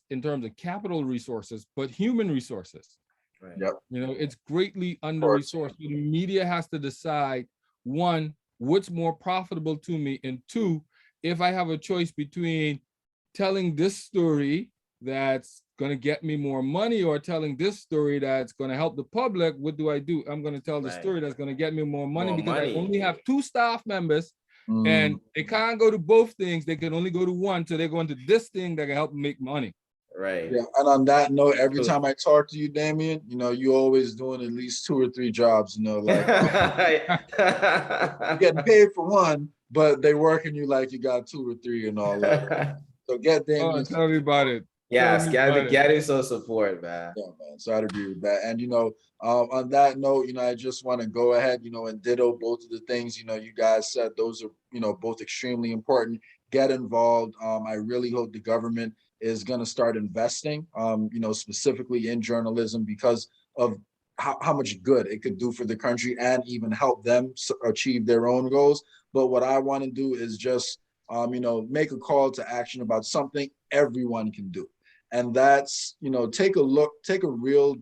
B: in terms of capital resources, but human resources.
C: Right.
B: It's greatly under-resourced. The media has to decide, one, what's more profitable to me, and two, if I have a choice between telling this story that's going to get me more money or telling this story that's going to help the public, what do? I'm going to tell the story that's going to get me more money because I only have 2 staff members and they can't go to both things. They can only go to one. So they're going to this thing that can help them make money.
C: Right.
A: Yeah. And on that note, every time I talk to you, Damian, you always doing at least 2 or 3 jobs, like you're getting paid for one, but they working you like you got 2 or 3 and all that. So get Damian.
B: Tell me about it.
C: Yes, getting some support, man.
A: Yeah, man. So I'd agree with that. And on that note, I just want to go ahead, and ditto both of the things, you guys said. Those are, both extremely important. Get involved. I really hope the government is going to start investing, specifically in journalism because of how much good it could do for the country and even help them achieve their own goals. But what I want to do is just, make a call to action about something everyone can do. And that's, take a real,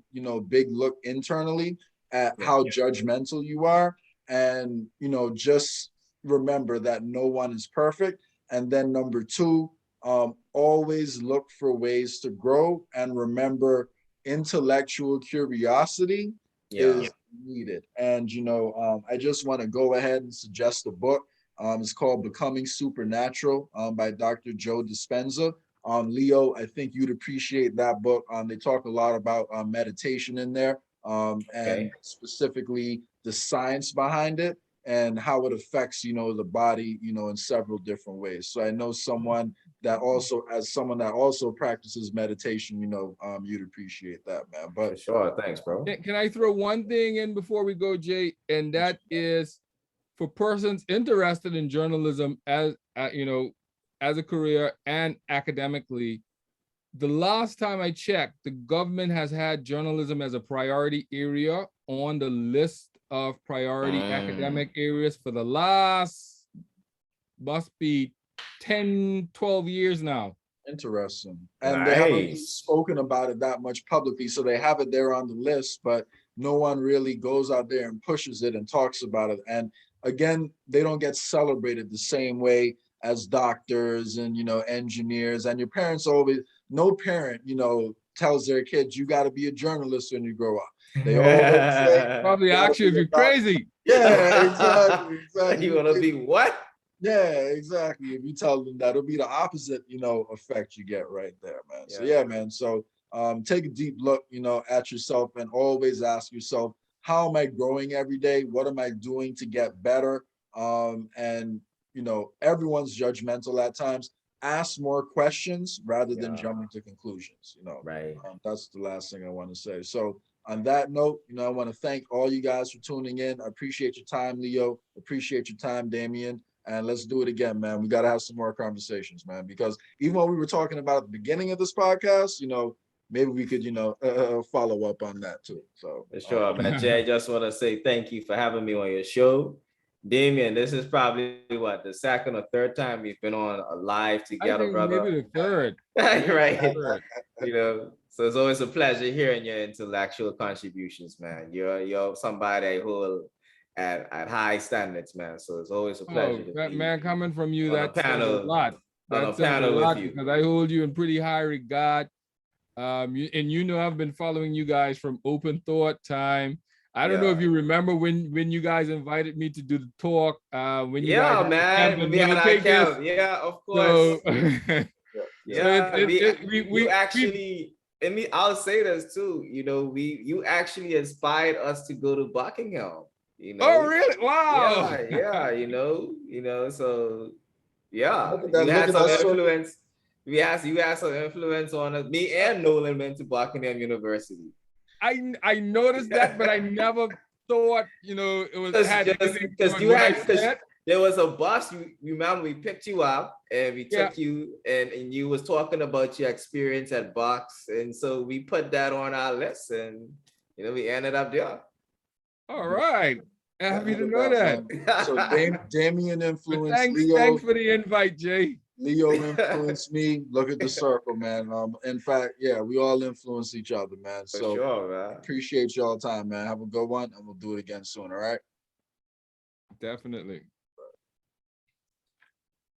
A: big look internally at how judgmental you are. And, just remember that no one is perfect. And then number 2, always look for ways to grow and remember intellectual curiosity is needed. And, I just want to go ahead and suggest a book. It's called Becoming Supernatural by Dr. Joe Dispenza. Leo, I think you'd appreciate that book. They talk a lot about meditation in there and specifically the science behind it. and how it affects, you know, the body, you know, in several different ways. So I know someone that also, as someone that also practices meditation, you know, you'd appreciate that, man. But
C: For sure, thanks, bro.
B: Can I throw one thing in before we go, Jay? And that is for persons interested in journalism as you know, as a career and academically. The last time I checked, the government has had journalism as a priority area on the list of priority academic areas for the last, must be 10, 12 years now.
A: Interesting. And they haven't spoken about it that much publicly. So they have it there on the list, but no one really goes out there and pushes it and talks about it. And again, they don't get celebrated the same way as doctors and, you know, engineers. And your parents always, no parent, you know, tells their kids, you got to be a journalist when you grow up. They always say,
B: probably actually if you're crazy.
A: Yeah, exactly.
C: You want to be what?
A: Yeah, exactly. If you tell them that, it'll be the opposite, you know, effect you get right there, man. So yeah, man. So take a deep look, you know, at yourself and always ask yourself, how am I growing every day? What am I doing to get better? And you know, everyone's judgmental at times. Ask more questions rather than jumping to conclusions, you know.
C: Right.
A: That's the last thing I want to say. So on that note, you know, I want to thank all you guys for tuning in. I appreciate your time, Leo. Appreciate your time, Damian. And let's do it again, man. We got to have some more conversations, man, because even when we were talking about at the beginning of this podcast, you know, maybe we could, you know, follow up on that too. So
C: for sure, man. Jay, I just want to say thank you for having me on your show. Damian, this is probably what, the second or third time we've been on a live together, brother.
B: Maybe the third.
C: Right. You know, so it's always a pleasure hearing your intellectual contributions, man. You're somebody I hold at high standards, man. So it's always a pleasure.
B: Oh, man, coming from you, that says a lot.
C: That says a lot
B: because I hold you in pretty high regard. And you know, I've been following you guys from OpenThought time. I don't know if you remember when you guys invited me to do the talk. When you guys
C: man, we had our camp. Yeah, of course. We actually. I'll say this too. You know, you actually inspired us to go to Buckingham. You know?
B: Oh, really? Wow.
C: Yeah. You know. So yeah, you had some influence. You had some influence on us. Me and Nolan went to Buckingham University.
B: I noticed that, but I never thought, you know, it was
C: because there was a bus. You remember we picked you up and we took you and you was talking about your experience at Bucks, and so we put that on our list, and you know we ended up there.
B: All right, happy to know that.
A: So Damian influenced
B: Leo. Thanks for the invite, Jay.
A: Leo influenced me. Look at the circle, man. In fact, we all influence each other, man.
C: For sure, man.
A: Appreciate y'all time, man. Have a good one, and we'll do it again soon. All right.
B: Definitely.